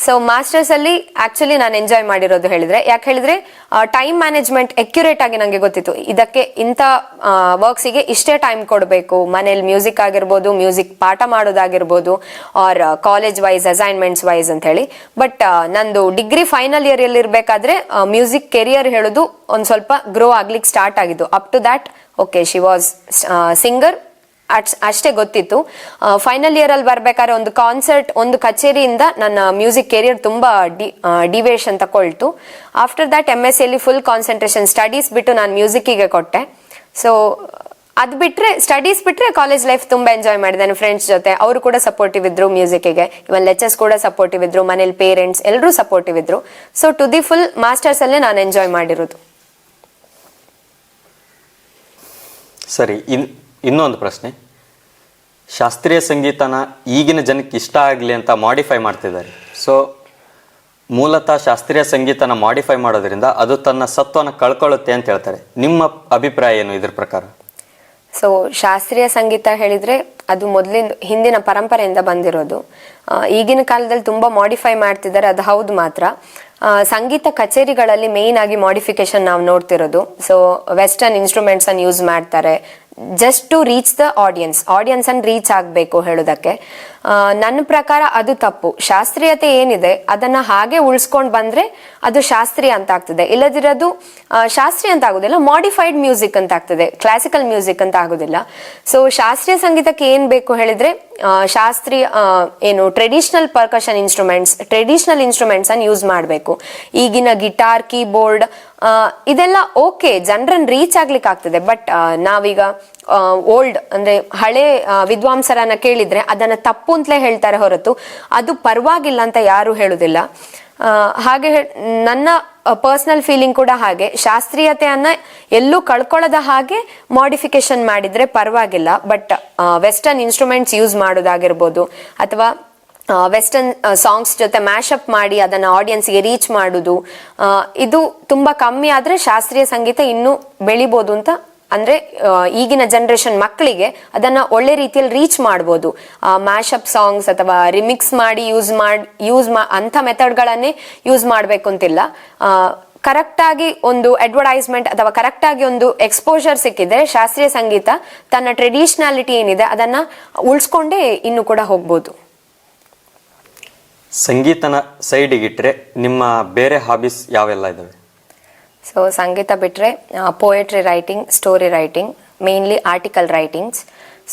So masters ಅಲ್ಲಿ ಆಕ್ಚುಲಿ ನಾನು ಎಂಜಾಯ್ ಮಾಡಿರೋದು ಯಾಕೆ ಹೇಳಿದ್ರೆ ಟೈಮ್ ಮ್ಯಾನೇಜ್ಮೆಂಟ್ ಅಕ್ಯುರೇಟ್ ಆಗಿ ನಂಗೆ ಗೊತ್ತಿತ್ತು. ಇದಕ್ಕೆ ಇಂಥ ವರ್ಕ್ಸಿಗೆ ಇಷ್ಟೇ ಟೈಮ್ ಕೊಡಬೇಕು, ಮನೇಲಿ ಮ್ಯೂಸಿಕ್ ಆಗಿರ್ಬೋದು, ಮ್ಯೂಸಿಕ್ ಪಾಠ ಮಾಡೋದಾಗಿರ್ಬೋದು, or college wise assignments wise ಅಂತ ಹೇಳಿ. ಬಟ್ ನಂದು ಡಿಗ್ರಿ ಫೈನಲ್ ಇಯರ್ ಅಲ್ಲಿ ಇರ್ಬೇಕಾದ್ರೆ ಮ್ಯೂಸಿಕ್ ಕೆರಿಯರ್ ಹೇಳೋದು ಒಂದ್ ಸ್ವಲ್ಪ ಗ್ರೋ ಆಗ್ಲಿಕ್ಕೆ ಸ್ಟಾರ್ಟ್ ಆಗಿದ್ದು. Up to that okay, she was singer ಅಷ್ಟೇ ಗೊತ್ತಿತ್ತು. ಫೈನಲ್ ಇಯರ್ ಅಲ್ಲಿ ಬರ್ಬೇಕಾದ್ರೆ ಒಂದು ಕಾನ್ಸರ್ಟ್, ಒಂದು ಕಚೇರಿಯಿಂದ ನನ್ನ ಮ್ಯೂಸಿಕ್ ಕೆರಿಯರ್ ತುಂಬಾ ಡಿವೇಶನ್ ತಕೊಳ್ತು. ಆಫ್ಟರ್ ದಟ್ MSc ಅಲ್ಲಿ ಫುಲ್ ಕಾನ್ಸಂಟ್ರೇಷನ್ ಸ್ಟಡೀಸ್ ಬಿಟ್ಟು ನಾನು ಮ್ಯೂಸಿಕ್ಕಿಗೆ ಕೊಟ್ಟೆ. ಸೊ ಅದ್ ಬಿಟ್ರೆ ಸ್ಟಡೀಸ್ ಬಿಟ್ರೆ ಕಾಲೇಜ್ ಲೈಫ್ ತುಂಬಾ ಎಂಜಾಯ್ ಮಾಡಿದ್ದೇನೆ ಫ್ರೆಂಡ್ಸ್ ಜೊತೆ. ಅವರು ಕೂಡ ಸಪೋರ್ಟಿವ್ ಇದ್ರು ಮ್ಯೂಸಿಕ್ಗೆ, ಇವನ್ ಲೆಕ್ಚರ್ಸ್ ಕೂಡ ಸಪೋರ್ಟಿವ್ ಇದ್ರು, ಮನೇಲಿ ಪೇರೆಂಟ್ಸ್ ಎಲ್ಲರೂ ಸಪೋರ್ಟಿವ್ ಇದ್ರು. So to the full masters ಅಲ್ಲೇ ನಾನು ಎಂಜಾಯ್ ಮಾಡಿರೋದು. ಸರಿ, ಇನ್ನೊಂದು ಪ್ರಶ್ನೆ. ಶಾಸ್ತ್ರೀಯ ಸಂಗೀತನ ಈಗಿನ ಜನಕ್ಕೆ ಇಷ್ಟ ಆಗಲಿ ಅಂತ ಮಾಡಿಫೈ ಮಾಡ್ತಿದ್ದಾರೆ. ಸೊ ಮೂಲತಃ ಶಾಸ್ತ್ರೀಯ ಸಂಗೀತನ ಮಾಡಿಫೈ ಮಾಡೋದ್ರಿಂದ ಅದು ತನ್ನ ಸತ್ವನ ಕಳ್ಕೊಳ್ಳುತ್ತೆ ಅಂತ ಹೇಳ್ತಾರೆ. ನಿಮ್ಮ ಅಭಿಪ್ರಾಯ ಏನು ಇದ್ರ ಪ್ರಕಾರ? ಸೊ ಶಾಸ್ತ್ರೀಯ ಸಂಗೀತ ಹೇಳಿದ್ರೆ ಅದು ಹಿಂದಿನ ಪರಂಪರೆಯಿಂದ ಬಂದಿರೋದು. ಈಗಿನ ಕಾಲದಲ್ಲಿ ತುಂಬಾ ಮಾಡಿಫೈ ಮಾಡ್ತಿದ್ದಾರೆ, ಅದು ಹೌದು ಮಾತ್ರ. ಸಂಗೀತ ಕಚೇರಿಗಳಲ್ಲಿ ಮೇಯ್ನ್ ಆಗಿ ಮಾಡಿಫಿಕೇಶನ್ ನಾವು ನೋಡ್ತಿರೋದು. ಸೊ ವೆಸ್ಟರ್ನ್ ಇನ್ಸ್ಟ್ರೂಮೆಂಟ್ಸ್ ಅನ್ನು ಯೂಸ್ ಮಾಡ್ತಾರೆ just to reach the audience ಅನ್ನು ರೀಚ್ ಆಗಬೇಕು ಹೇಳೋದಕ್ಕೆ. ನನ್ನ ಪ್ರಕಾರ ಅದು ತಪ್ಪು. ಶಾಸ್ತ್ರೀಯತೆ ಏನಿದೆ ಅದನ್ನ ಹಾಗೆ ಉಳಿಸ್ಕೊಂಡು ಬಂದ್ರೆ ಅದು ಶಾಸ್ತ್ರೀಯ ಅಂತ ಆಗ್ತದೆ, ಇಲ್ಲದಿರೋದು ಶಾಸ್ತ್ರೀಯ ಅಂತ ಆಗುದಿಲ್ಲ, ಮಾಡಿಫೈಡ್ ಮ್ಯೂಸಿಕ್ ಅಂತ ಆಗ್ತದೆ, ಕ್ಲಾಸಿಕಲ್ ಮ್ಯೂಸಿಕ್ ಅಂತ ಆಗುದಿಲ್ಲ. ಸೊ ಶಾಸ್ತ್ರೀಯ ಸಂಗೀತಕ್ಕೆ ಏನ್ ಬೇಕು ಹೇಳಿದ್ರೆ ಶಾಸ್ತ್ರೀಯ ಏನು ಟ್ರೆಡಿಷನಲ್ ಪರ್ಕಷನ್ ಇನ್ಸ್ಟ್ರೂಮೆಂಟ್ಸ್ ಅನ್ನು ಯೂಸ್ ಮಾಡಬೇಕು. ಈಗಿನ ಗಿಟಾರ್, ಕೀಬೋರ್ಡ್ ಇದೆಲ್ಲ ಓಕೆ, ಜನರನ್ನ ರೀಚ್ ಆಗ್ಲಿಕ್ಕೆ ಆಗ್ತದೆ. ಬಟ್ ನಾವೀಗ ಓಲ್ಡ್ ಅಂದ್ರೆ ಹಳೆ ವಿದ್ವಾಂಸರನ್ನ ಕೇಳಿದ್ರೆ ಅದನ್ನ ತಪ್ಪು ಅಂತಲೇ ಹೇಳ್ತಾರೆ ಹೊರತು ಅದು ಪರವಾಗಿಲ್ಲ ಅಂತ ಯಾರು ಹೇಳುದಿಲ್ಲ. ಹಾಗೆ ನನ್ನ ಪರ್ಸನಲ್ ಫೀಲಿಂಗ್ ಕೂಡ ಹಾಗೆ. ಶಾಸ್ತ್ರೀಯತೆಯನ್ನ ಎಲ್ಲೂ ಕಳ್ಕೊಳ್ಳದ ಹಾಗೆ ಮಾಡಿಫಿಕೇಶನ್ ಮಾಡಿದ್ರೆ ಪರವಾಗಿಲ್ಲ. ಬಟ್ ವೆಸ್ಟರ್ನ್ ಇನ್ಸ್ಟ್ರೂಮೆಂಟ್ಸ್ ಯೂಸ್ ಮಾಡೋದಾಗಿರ್ಬೋದು ಅಥವಾ ವೆಸ್ಟರ್ನ್ ಸಾಂಗ್ಸ್ ಜೊತೆ ಮ್ಯಾಶಪ್ ಮಾಡಿ ಅದನ್ನ ಆಡಿಯನ್ಸ್ಗೆ ರೀಚ್ ಮಾಡುದು, ಇದು ತುಂಬಾ ಕಮ್ಮಿ ಆದ್ರೆ ಶಾಸ್ತ್ರೀಯ ಸಂಗೀತ ಇನ್ನೂ ಬೆಳಿಬೋದು ಅಂತ. ಅಂದ್ರೆ ಈಗಿನ ಜನರೇಷನ್ ಮಕ್ಕಳಿಗೆ ಅದನ್ನ ಒಳ್ಳೆ ರೀತಿಯಲ್ಲಿ ರೀಚ್ ಮಾಡ್ಬೋದು. ಮ್ಯಾಶಪ್ ಸಾಂಗ್ಸ್ ಅಥವಾ ರಿಮಿಕ್ಸ್ ಮಾಡಿ ಅಂತ ಮೆಥಡ್ಗಳನ್ನೇ ಯೂಸ್ ಮಾಡ್ಬೇಕು ಅಂತಿಲ್ಲ. ಕರೆಕ್ಟ್ ಆಗಿ ಒಂದು ಅಡ್ವರ್ಟೈಸ್ಮೆಂಟ್ ಅಥವಾ ಕರೆಕ್ಟ್ ಆಗಿ ಒಂದು ಎಕ್ಸ್ಪೋಜರ್ ಸಿಕ್ಕಿದ್ರೆ ಶಾಸ್ತ್ರೀಯ ಸಂಗೀತ ತನ್ನ ಟ್ರೆಡಿಷನಾಲಿಟಿ ಏನಿದೆ ಅದನ್ನ ಉಳಿಸ್ಕೊಂಡೇ ಇನ್ನು ಕೂಡ ಹೋಗ್ಬೋದು. ಸಂಗೀತನ ಸೈಡಿಗಿಟ್ರೆ ನಿಮ್ಮ ಬೇರೆ ಹಾಬೀಸ್ ಯಾವೆಲ್ಲ ಇದಾವೆ? ಸೊ ಸಂಗೀತ ಬಿಟ್ಟರೆ poetry writing, story writing, mainly article writings.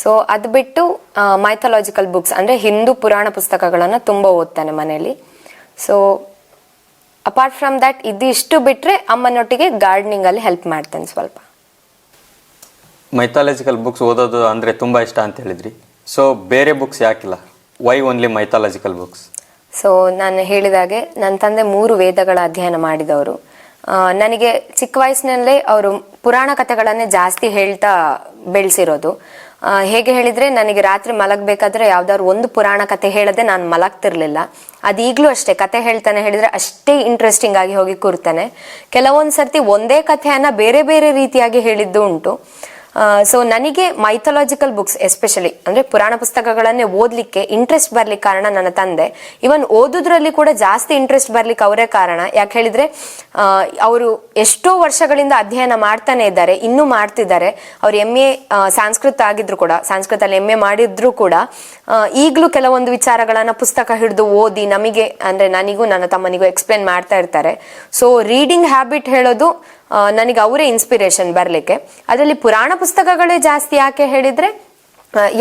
So ಅದು ಬಿಟ್ಟು ಮೈಥಾಲಜಿಕಲ್ ಬುಕ್ಸ್ ಅಂದರೆ ಹಿಂದೂ ಪುರಾಣ ಪುಸ್ತಕಗಳನ್ನು ತುಂಬ ಓದ್ತಾನೆ ಮನೆಯಲ್ಲಿ. ಸೊ ಅಪಾರ್ಟ್ ಫ್ರಮ್ ದ್ಯಾಟ್ ಇದಿಷ್ಟು ಬಿಟ್ಟರೆ ಅಮ್ಮನೊಟ್ಟಿಗೆ ಗಾರ್ಡನಿಂಗಲ್ಲಿ ಹೆಲ್ಪ್ ಮಾಡ್ತೇನೆ ಸ್ವಲ್ಪ. ಮೈಥಾಲಜಿಕಲ್ ಬುಕ್ಸ್ ಓದೋದು ಅಂದರೆ ತುಂಬ ಇಷ್ಟ ಅಂತ ಹೇಳಿದ್ರಿ. ಸೊ ಬೇರೆ ಬುಕ್ಸ್ ಯಾಕಿಲ್ಲ? Why only mythological books? So ನಾನು ಹೇಳಿದಾಗೆ ನನ್ನ ತಂದೆ 3 ವೇದಗಳ ಅಧ್ಯಯನ ಮಾಡಿದವರು. ನನಗೆ ಚಿಕ್ಕ ವಯಸ್ಸಿನಲ್ಲೇ ಅವರು ಪುರಾಣ ಕಥೆಗಳನ್ನೇ ಜಾಸ್ತಿ ಹೇಳ್ತಾ ಬೆಳೆಸಿರೋದು. ಹೇಗೆ ಹೇಳಿದ್ರೆ ನನಗೆ ರಾತ್ರಿ ಮಲಗಬೇಕಾದ್ರೆ ಯಾವ್ದಾದ್ರು ಒಂದು ಪುರಾಣ ಕಥೆ ಹೇಳದೆ ನಾನು ಮಲಗ್ತಿರ್ಲಿಲ್ಲ. ಅದೀಗ್ಲೂ ಅಷ್ಟೇ, ಕತೆ ಹೇಳ್ತಾನೆ ಹೇಳಿದ್ರೆ ಅಷ್ಟೇ ಇಂಟ್ರೆಸ್ಟಿಂಗ್ ಆಗಿ ಹೋಗಿ ಕೂರ್ತಾನೆ. ಕೆಲವೊಂದು ಸರ್ತಿ ಒಂದೇ ಕಥೆಯನ್ನ ಬೇರೆ ಬೇರೆ ರೀತಿಯಾಗಿ ಹೇಳಿದ್ದು ಉಂಟು. ಸೊ ನನಗೆ ಮೈಥಾಲಜಿಕಲ್ ಬುಕ್ಸ್ ಎಸ್ಪೆಷಲಿ ಅಂದ್ರೆ ಪುರಾಣ ಪುಸ್ತಕಗಳನ್ನೇ ಓದ್ಲಿಕ್ಕೆ ಇಂಟ್ರೆಸ್ಟ್ ಬರ್ಲಿಕ್ಕೆ ಕಾರಣ ನನ್ನ ತಂದೆ. ಇವನ್ ಓದುದ್ರಲ್ಲಿ ಕೂಡ ಜಾಸ್ತಿ ಇಂಟ್ರೆಸ್ಟ್ ಬರ್ಲಿಕ್ಕೆ ಅವರೇ ಕಾರಣ. ಯಾಕೆ ಹೇಳಿದ್ರೆ ಅವರು ಎಷ್ಟೋ ವರ್ಷಗಳಿಂದ ಅಧ್ಯಯನ ಮಾಡ್ತಾನೆ ಇದ್ದಾರೆ, ಇನ್ನೂ ಮಾಡ್ತಿದ್ದಾರೆ. ಅವ್ರು MA ಸಂಸ್ಕೃತ ಆಗಿದ್ರು ಕೂಡ, ಸಂಸ್ಕೃತದಲ್ಲಿ MA ಮಾಡಿದ್ರು ಕೂಡ ಈಗಲೂ ಕೆಲವೊಂದು ವಿಚಾರಗಳನ್ನ ಪುಸ್ತಕ ಹಿಡಿದು ಓದಿ ನಮಗೆ ಅಂದ್ರೆ ನನಗೂ ನನ್ನ ತಮ್ಮನಿಗೂ ಎಕ್ಸ್ಪ್ಲೇನ್ ಮಾಡ್ತಾ ಇರ್ತಾರೆ. ಸೊ ರೀಡಿಂಗ್ ಹ್ಯಾಬಿಟ್ ಹೇಳೋದು ನನಗೆ ಅವರೇ ಇನ್ಸ್ಪಿರೇಷನ್ ಬರ್ಲಿಕ್ಕೆ. ಅದರಲ್ಲಿ ಪುರಾಣ ಪುಸ್ತಕಗಳೇ ಜಾಸ್ತಿ. ಯಾಕೆ ಹೇಳಿದ್ರೆ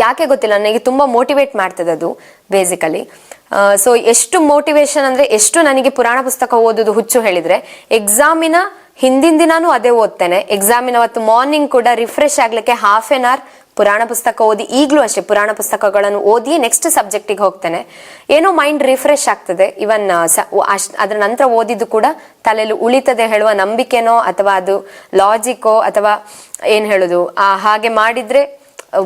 ಯಾಕೆ ಗೊತ್ತಿಲ್ಲ, ನನಗೆ ತುಂಬಾ ಮೋಟಿವೇಟ್ ಮಾಡ್ತದೆ ಅದು ಬೇಸಿಕಲಿ. ಸೊ ಎಷ್ಟು ಮೋಟಿವೇಶನ್ ಅಂದ್ರೆ ಎಷ್ಟು ನನಗೆ ಪುರಾಣ ಪುಸ್ತಕ ಓದೋದು ಹುಚ್ಚು ಹೇಳಿದ್ರೆ ಎಕ್ಸಾಮಿನ ಹಿಂದಿನ ದಿನಾನು ಅದೇ ಓದ್ತೇನೆ. ಎಕ್ಸಾಮಿನ ಅವತ್ತು ಮಾರ್ನಿಂಗ್ ಕೂಡ ರಿಫ್ರೆಶ್ ಆಗ್ಲಿಕ್ಕೆ ½ an hour ಪುರಾಣ ಪುಸ್ತಕ ಓದಿ, ಈಗಲೂ ಅಷ್ಟೇ ಪುರಾಣ ಪುಸ್ತಕಗಳನ್ನು ಓದಿ ನೆಕ್ಸ್ಟ್ ಸಬ್ಜೆಕ್ಟಿಗೆ ಹೋಗ್ತೇನೆ. ಏನೋ ಮೈಂಡ್ ರಿಫ್ರೆಶ್ ಆಗ್ತದೆ. ಇವನ್ ಅದ್ರ ನಂತರ ಓದಿದ್ದು ಕೂಡ ತಲೆಯಲ್ಲಿ ಉಳಿತದೆ ಹೇಳುವ ನಂಬಿಕೆನೋ ಅಥವಾ ಅದು ಲಾಜಿಕೋ ಅಥವಾ ಏನ್ ಹೇಳುದು ಹಾಗೆ ಮಾಡಿದ್ರೆ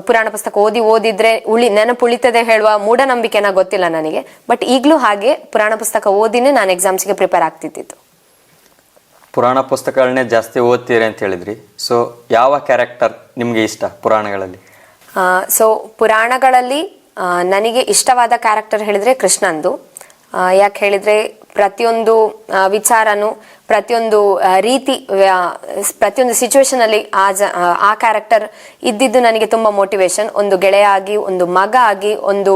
ಪುರಾಣ ಪುಸ್ತಕ ಓದಿದ್ರೆ ನೆನಪು ಉಳಿತದೆ ಹೇಳುವ ಮೂಢನಂಬಿಕೆನ ಗೊತ್ತಿಲ್ಲ ನನಗೆ. ಬಟ್ ಈಗಲೂ ಹಾಗೆ ಪುರಾಣ ಪುಸ್ತಕ ಓದಿನೇ ನಾನು ಎಕ್ಸಾಮ್ಸ್ಗೆ ಪ್ರಿಪೇರ್ ಆಗ್ತಿದ್ದು. ಪುರಾಣ ಪುಸ್ತಕಗಳನ್ನೇ ಜಾಸ್ತಿ ಓದ್ತೀರಿ ಅಂತ ಹೇಳಿದ್ರಿ. ಸೊ ಯಾವ ಕ್ಯಾರೆಕ್ಟರ್ ನಿಮ್ಗೆ ಇಷ್ಟ ಪುರಾಣಗಳಲ್ಲಿ? ಸೊ ಪುರಾಣಗಳಲ್ಲಿ ನನಗೆ ಇಷ್ಟವಾದ ಕ್ಯಾರೆಕ್ಟರ್ ಹೇಳಿದ್ರೆ ಕೃಷ್ಣಂದು. ಯಾಕೆ ಹೇಳಿದ್ರೆ ಪ್ರತಿಯೊಂದು ವಿಚಾರನು, ಪ್ರತಿಯೊಂದು ರೀತಿ, ಪ್ರತಿಯೊಂದು ಸಿಚುವೇಶನ್ ಅಲ್ಲಿ ಆ ಕ್ಯಾರೆಕ್ಟರ್ ಇದ್ದಿದ್ದು ನನಗೆ ತುಂಬಾ ಮೋಟಿವೇಶನ್. ಒಂದು ಗೆಳೆಯ ಆಗಿ, ಒಂದು ಮಗ ಆಗಿ, ಒಂದು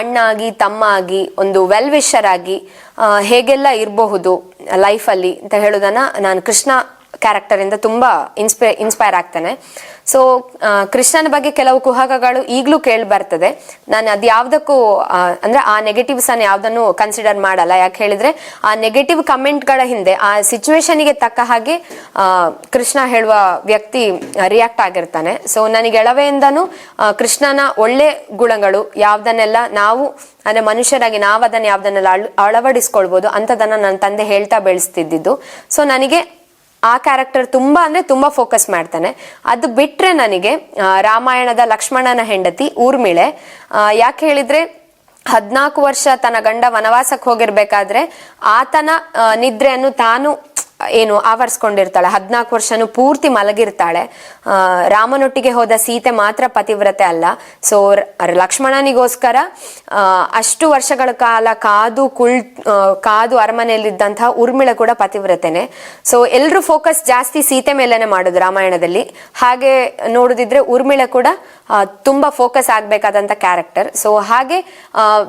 ಅಣ್ಣ ಆಗಿ, ತಮ್ಮ ಆಗಿ, ಒಂದು ವೆಲ್ ವಿಶರ್ ಆಗಿ ಹೇಗೆಲ್ಲ ಇರಬಹುದು ಲೈಫಲ್ಲಿ ಅಂತ ಹೇಳೋದನ್ನ ನಾನು ಕೃಷ್ಣ ಕ್ಯಾರೆಕ್ಟರ್ ಇಂದ ತುಂಬಾ ಇನ್ಸ್ಪೈರ್ ಆಗ್ತಾನೆ. ಸೊ ಕೃಷ್ಣನ ಬಗ್ಗೆ ಕೆಲವು ಕುಹಕಗಳು ಈಗಲೂ ಕೇಳಿ ಬರ್ತದೆ. ನಾನು ಅದು ಯಾವ್ದಕ್ಕೂ ಅಂದ್ರೆ ಆ ನೆಗೆಟಿವ್ಸ್ ಅನ್ನು ಯಾವ್ದನ್ನು ಕನ್ಸಿಡರ್ ಮಾಡಲ್ಲ. ಯಾಕೆ ಹೇಳಿದ್ರೆ ಆ ನೆಗೆಟಿವ್ ಕಮೆಂಟ್ಗಳ ಹಿಂದೆ ಆ ಸಿಚುವೇಶನ್ಗೆ ತಕ್ಕ ಹಾಗೆ ಕೃಷ್ಣ ಹೇಳುವ ವ್ಯಕ್ತಿ ರಿಯಾಕ್ಟ್ ಆಗಿರ್ತಾನೆ. ಸೊ ನನಗೆ ಎಳವೆಯಿಂದನೂ ಕೃಷ್ಣನ ಒಳ್ಳೆ ಗುಣಗಳು ಯಾವ್ದನ್ನೆಲ್ಲ ನಾವು ಅಂದ್ರೆ ಮನುಷ್ಯರಾಗಿ ನಾವು ಅದನ್ನ ಯಾವ್ದನ್ನೆಲ್ಲ ಅಳವಡಿಸ್ಕೊಳ್ಬಹುದು ಅಂತದನ್ನ ನನ್ನ ತಂದೆ ಹೇಳ್ತಾ ಬೆಳೆಸ್ತಿದ್ದು. ಸೊ ನನಗೆ ಆ ಕ್ಯಾರೆಕ್ಟರ್ ತುಂಬಾ ಅಂದ್ರೆ ತುಂಬಾ ಫೋಕಸ್ ಮಾಡ್ತಾನೆ. ಅದು ಬಿಟ್ರೆ ನನಗೆ ರಾಮಾಯಣದ ಲಕ್ಷ್ಮಣನ ಹೆಂಡತಿ ಊರ್ಮಿಳೆ. ಯಾಕೆ ಹೇಳಿದ್ರೆ 14 ವರ್ಷ ತನ್ನ ಗಂಡ ವನವಾಸಕ್ಕೆ ಹೋಗಿರ್ಬೇಕಾದ್ರೆ ಆತನ ನಿದ್ರೆಯನ್ನು ತಾನು ಏನು ಆವರಿಸ್ಕೊಂಡಿರ್ತಾಳೆ, 14 ವರ್ಷನೂ ಪೂರ್ತಿ ಮಲಗಿರ್ತಾಳೆ. ರಾಮನೊಟ್ಟಿಗೆ ಹೋದ ಸೀತೆ ಮಾತ್ರ ಪತಿವ್ರತೆ ಅಲ್ಲ. ಸೊ ಲಕ್ಷ್ಮಣನಿಗೋಸ್ಕರ ಅಷ್ಟು ವರ್ಷಗಳ ಕಾಲ ಕಾದು ಅರಮನೆಯಲ್ಲಿದ್ದಂತಹ ಊರ್ಮಿಳ ಕೂಡ ಪತಿವ್ರತೆನೆ. ಸೊ ಎಲ್ರು ಫೋಕಸ್ ಜಾಸ್ತಿ ಸೀತೆ ಮೇಲೆನೆ ಮಾಡೋದು ರಾಮಾಯಣದಲ್ಲಿ. ಹಾಗೆ ನೋಡುದಿದ್ರೆ ಊರ್ಮಿಳ ಕೂಡ ತುಂಬಾ ಫೋಕಸ್ ಆಗ್ಬೇಕಾದಂತ ಕ್ಯಾರೆಕ್ಟರ್. ಸೊ ಹಾಗೆ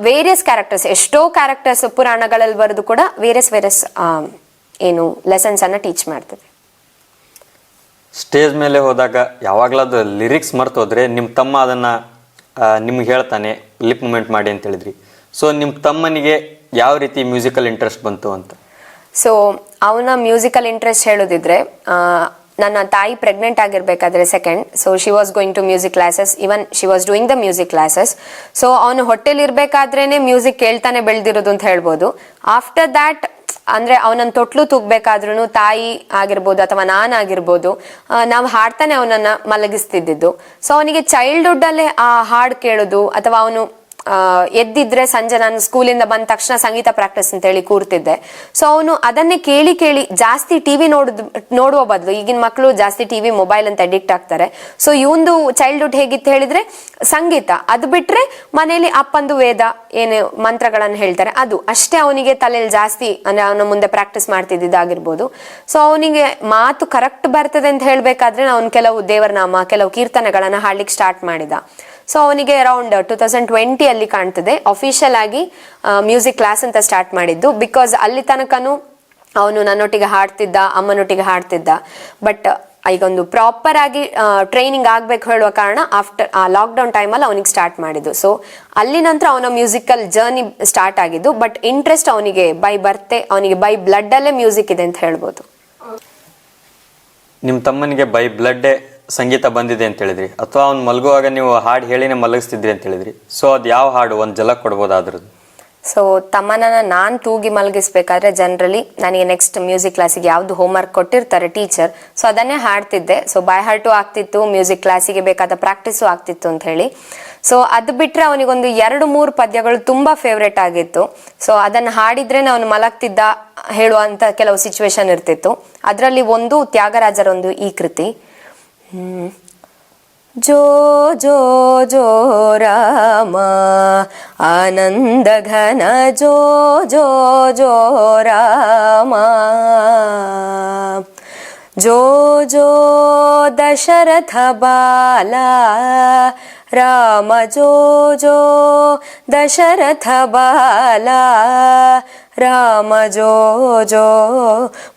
ವೇರಿಯಸ್ ಕ್ಯಾರೆಕ್ಟರ್ಸ್, ಎಷ್ಟೋ ಕ್ಯಾರೆಕ್ಟರ್ಸ್ ಪುರಾಣಗಳಲ್ಲಿ ಬರೆದು ಕೂಡ ವೇರಿಯಸ್ ಏನು ಲೆಸನ್ಸ್ ಅನ್ನ ಟೀಚ್ ಮಾಡ್ತದೆ. ಸ್ಟೇಜ್ ಮೇಲೆ ಹೋದಾಗ ಯಾವಾಗಲಾದ್ರೂ ಲಿರಿಕ್ಸ್ ಮರ್ತು ಹೋದ್ರೆ ನಿಮ್ಮ ತಮ್ಮ ಅದನ್ನ ನಿಮ್ಗೆ ಹೇಳ್ತಾನೆ ಲಿಪ್ ಮೂಮೆಂಟ್ ಮಾಡಿ ಅಂತ ಹೇಳಿದ್ರಿ. ಸೊ ನಿಮ್ಮ ತಮ್ಮನಿಗೆ ಯಾವ ರೀತಿ ಮ್ಯೂಸಿಕಲ್ ಇಂಟ್ರೆಸ್ಟ್ ಬಂತು ಅಂತ? ಸೊ ಅವನ ಮ್ಯೂಸಿಕಲ್ ಇಂಟ್ರೆಸ್ಟ್ ಹೇಳೋದಿದ್ರೆ, ನನ್ನ ತಾಯಿ ಪ್ರೆಗ್ನೆಂಟ್ ಆಗಿರ್ಬೇಕಾದ್ರೆ second, so she was going to music classes, even she was doing the music classes. So ಅವನು ಹೊಟ್ಟೆಲಿ ಇರ್ಬೇಕಾದ್ರೇನೆ ಮ್ಯೂಸಿಕ್ ಕೇಳ್ತಾನೆ ಬೆಳೆದಿರೋದು ಅಂತ ಹೇಳ್ಬೋದು. ಆಫ್ಟರ್ ದ್ಯಾಟ್ ಅಂದ್ರೆ ಅವನನ್ನ ತೊಟ್ಲು ತೂಗ್ಬೇಕಾದ್ರೂ ತಾಯಿ ಆಗಿರ್ಬೋದು ಅಥವಾ ನಾನಾಗಿರ್ಬೋದು ನಾವು ಹಾಡ್ತಾನೆ ಅವನನ್ನ ಮಲಗಿಸ್ತಿದ್ದು. ಸೊ ಅವನಿಗೆ ಚೈಲ್ಡ್ಹುಡ್ ಅಲ್ಲೇ ಆ ಹಾಡು ಕೇಳೋದು, ಅಥವಾ ಅವನು ಎದ್ದಿದ್ರೆ ಸಂಜೆ ನಾನು ಸ್ಕೂಲಿಂದ ಬಂದ ತಕ್ಷಣ ಸಂಗೀತ ಪ್ರಾಕ್ಟೀಸ್ ಅಂತ ಹೇಳಿ ಕೂರ್ತಿದ್ದೆ. ಸೊ ಅವನು ಅದನ್ನೇ ಕೇಳಿ ಕೇಳಿ ಜಾಸ್ತಿ ಟಿವಿ ನೋಡುವ ಬದಲು, ಈಗಿನ ಮಕ್ಕಳು ಜಾಸ್ತಿ ಟಿವಿ ಮೊಬೈಲ್ ಅಂತ ಅಡಿಕ್ಟ್ ಆಗ್ತಾರೆ. ಸೊ ಇವಂದು ಚೈಲ್ಡ್ಹುಡ್ ಹೇಗಿತ್ತು ಹೇಳಿದ್ರೆ ಸಂಗೀತ, ಅದು ಬಿಟ್ರೆ ಮನೇಲಿ ಅಪ್ಪಂದು ವೇದ ಏನು ಮಂತ್ರಗಳನ್ನು ಹೇಳ್ತಾರೆ ಅದು ಅಷ್ಟೇ ಅವನಿಗೆ ತಲೆಯಲ್ಲಿ ಜಾಸ್ತಿ, ಅಂದ್ರೆ ಅವನ ಮುಂದೆ ಪ್ರಾಕ್ಟೀಸ್ ಮಾಡ್ತಿದ್ದಾಗಿರ್ಬೋದು. ಸೊ ಅವನಿಗೆ ಮಾತು ಕರೆಕ್ಟ್ ಬರ್ತದೆ ಅಂತ ಹೇಳ್ಬೇಕಾದ್ರೆ ಅವನು ಕೆಲವು ದೇವರ ನಾಮ, ಕೆಲವು ಕೀರ್ತನೆಗಳನ್ನ ಹಾಡ್ಲಿಕ್ಕೆ ಸ್ಟಾರ್ಟ್ ಮಾಡಿದ. ಸೊ ಅವನಿಗೆ ಅರೌಂಡ್ 2020 ಅಲ್ಲಿ ಕಾಣ್ತದೆ ಅಫಿಷಿಯಲ್ ಆಗಿ ಮ್ಯೂಸಿಕ್ ಕ್ಲಾಸ್ ಅಂತ ಸ್ಟಾರ್ಟ್ ಮಾಡಿದ್ದು. ಬಿಕಾಸ್ ಅಲ್ಲಿ ತನಕನೂ ಅವನು ನನ್ನೊಟ್ಟಿಗೆ ಹಾಡ್ತಿದ್ದ, ಅಮ್ಮನೊಟ್ಟಿಗೆ ಹಾಡ್ತಿದ್ದ. ಬಟ್ ಈಗ ಒಂದು ಪ್ರಾಪರ್ ಆಗಿ ಟ್ರೈನಿಂಗ್ ಆಗ್ಬೇಕು ಹೇಳುವ ಕಾರಣ ಆಫ್ಟರ್ ಆ ಲಾಕ್ಡೌನ್ ಟೈಮಲ್ಲಿ ಅವನಿಗೆ ಸ್ಟಾರ್ಟ್ ಮಾಡಿದ್ದು. ಸೊ ಅಲ್ಲಿ ನಂತರ ಅವನ ಮ್ಯೂಸಿಕಲ್ ಜರ್ನಿ ಸ್ಟಾರ್ಟ್ ಆಗಿದ್ದು. ಬಟ್ ಇಂಟ್ರೆಸ್ಟ್ ಅವನಿಗೆ ಬೈ ಬರ್ತೆ, ಅವನಿಗೆ ಬೈ ಬ್ಲಡ್ ಅಲ್ಲೇ ಮ್ಯೂಸಿಕ್ ಇದೆ ಅಂತ ಹೇಳ್ಬೋದು. ನಿಮ್ಮ ತಮ್ಮನಿಗೆ ಬೈ ಬ್ಲಡ್ಡೇ ಸಂಗೀತ ಬಂದಿದೆ ಅಂತ ಹೇಳಿದ್ರಿ, ಅಥವಾ ಅವ್ನು ಮಲಗುವಾಗ ನೀವು ಹಾಡು ಹೇಳಿನೇ ಮಲಗಿಸ್ತಿದ್ರಿ ಅಂತ ಹೇಳಿದ್ರಿ. ಸೊ ಅದು ಯಾವ ಹಾಡು, ಒಂದು ಜಲ ಕೊಡ್ಬೋದು ಅದ್ರದ್ದು? ಸೊ ತಮ್ಮನನ್ನ ನಾನು ತೂಗಿ ಮಲಗಿಸ್ಬೇಕಾದ್ರೆ ಜನರಲಿ ನನಗೆ ನೆಕ್ಸ್ಟ್ ಮ್ಯೂಸಿಕ್ ಕ್ಲಾಸಿಗೆ ಯಾವ್ದು ಹೋಮ್ವರ್ಕ್ ಕೊಟ್ಟಿರ್ತಾರೆ ಟೀಚರ್, ಸೊ ಅದನ್ನೇ ಹಾಡ್ತಿದ್ದೆ. ಸೊ ಬೈ ಹಾರ್ಟು ಆಗ್ತಿತ್ತು, ಮ್ಯೂಸಿಕ್ ಕ್ಲಾಸಿಗೆ ಬೇಕಾದ ಪ್ರಾಕ್ಟೀಸು ಆಗ್ತಿತ್ತು ಅಂತ ಹೇಳಿ. ಸೊ ಅದು ಬಿಟ್ರೆ ಅವನಿಗೊಂದು 2-3 ಪದ್ಯಗಳು ತುಂಬಾ ಫೇವ್ರೇಟ್ ಆಗಿತ್ತು. ಸೊ ಅದನ್ನ ಹಾಡಿದ್ರೆ ಅವನು ಮಲಗ್ತಿದ್ದ ಹೇಳುವಂತ ಕೆಲವು ಸಿಚುವೇಶನ್ ಇರ್ತಿತ್ತು. ಅದರಲ್ಲಿ ಒಂದು ತ್ಯಾಗರಾಜರೊಂದು ಈ ಕೃತಿ, ಜೋ ಜೋ ಜೋ ರಾಮ ಆನಂದ ಘನ ಜೋ ಜೋ ಜೋ ರಾಮ, ಜೋ ಜೋ ದಶರಥ ಬಾಲ ರಾಮ, ಜೋ ಜೋ ದಶರಥ ಬಾಲ ರಾಮ, ಜೋ ಜೋ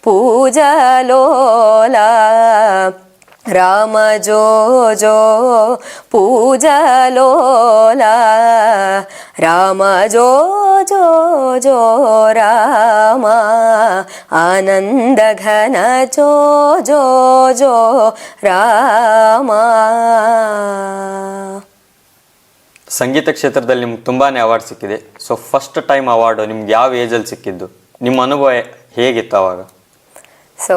ಪೂಜಲೋಲ ರಾಮ, ಜೋ ಜೋ ಪೂಜಲೋಲ ರಾಮ, ಜೋ ಜೋ ಜೋ ರಾಮ ಆನಂದ ಘನ ಜೋ ಜೋ ಜೋ ರಾಮ. ಸಂಗೀತ ಕ್ಷೇತ್ರದಲ್ಲಿ ನಿಮ್ಗೆ ತುಂಬಾನೇ ಅವಾರ್ಡ್ ಸಿಕ್ಕಿದೆ. ಸೊ ಫಸ್ಟ್ ಟೈಮ್ ಅವಾರ್ಡ್ ನಿಮ್ಗೆ ಯಾವ ಏಜಲ್ಲಿ ಸಿಕ್ಕಿದ್ದು? ನಿಮ್ಮ ಅನುಭವ ಹೇಗಿತ್ತು ಅವಾಗ? ಸೊ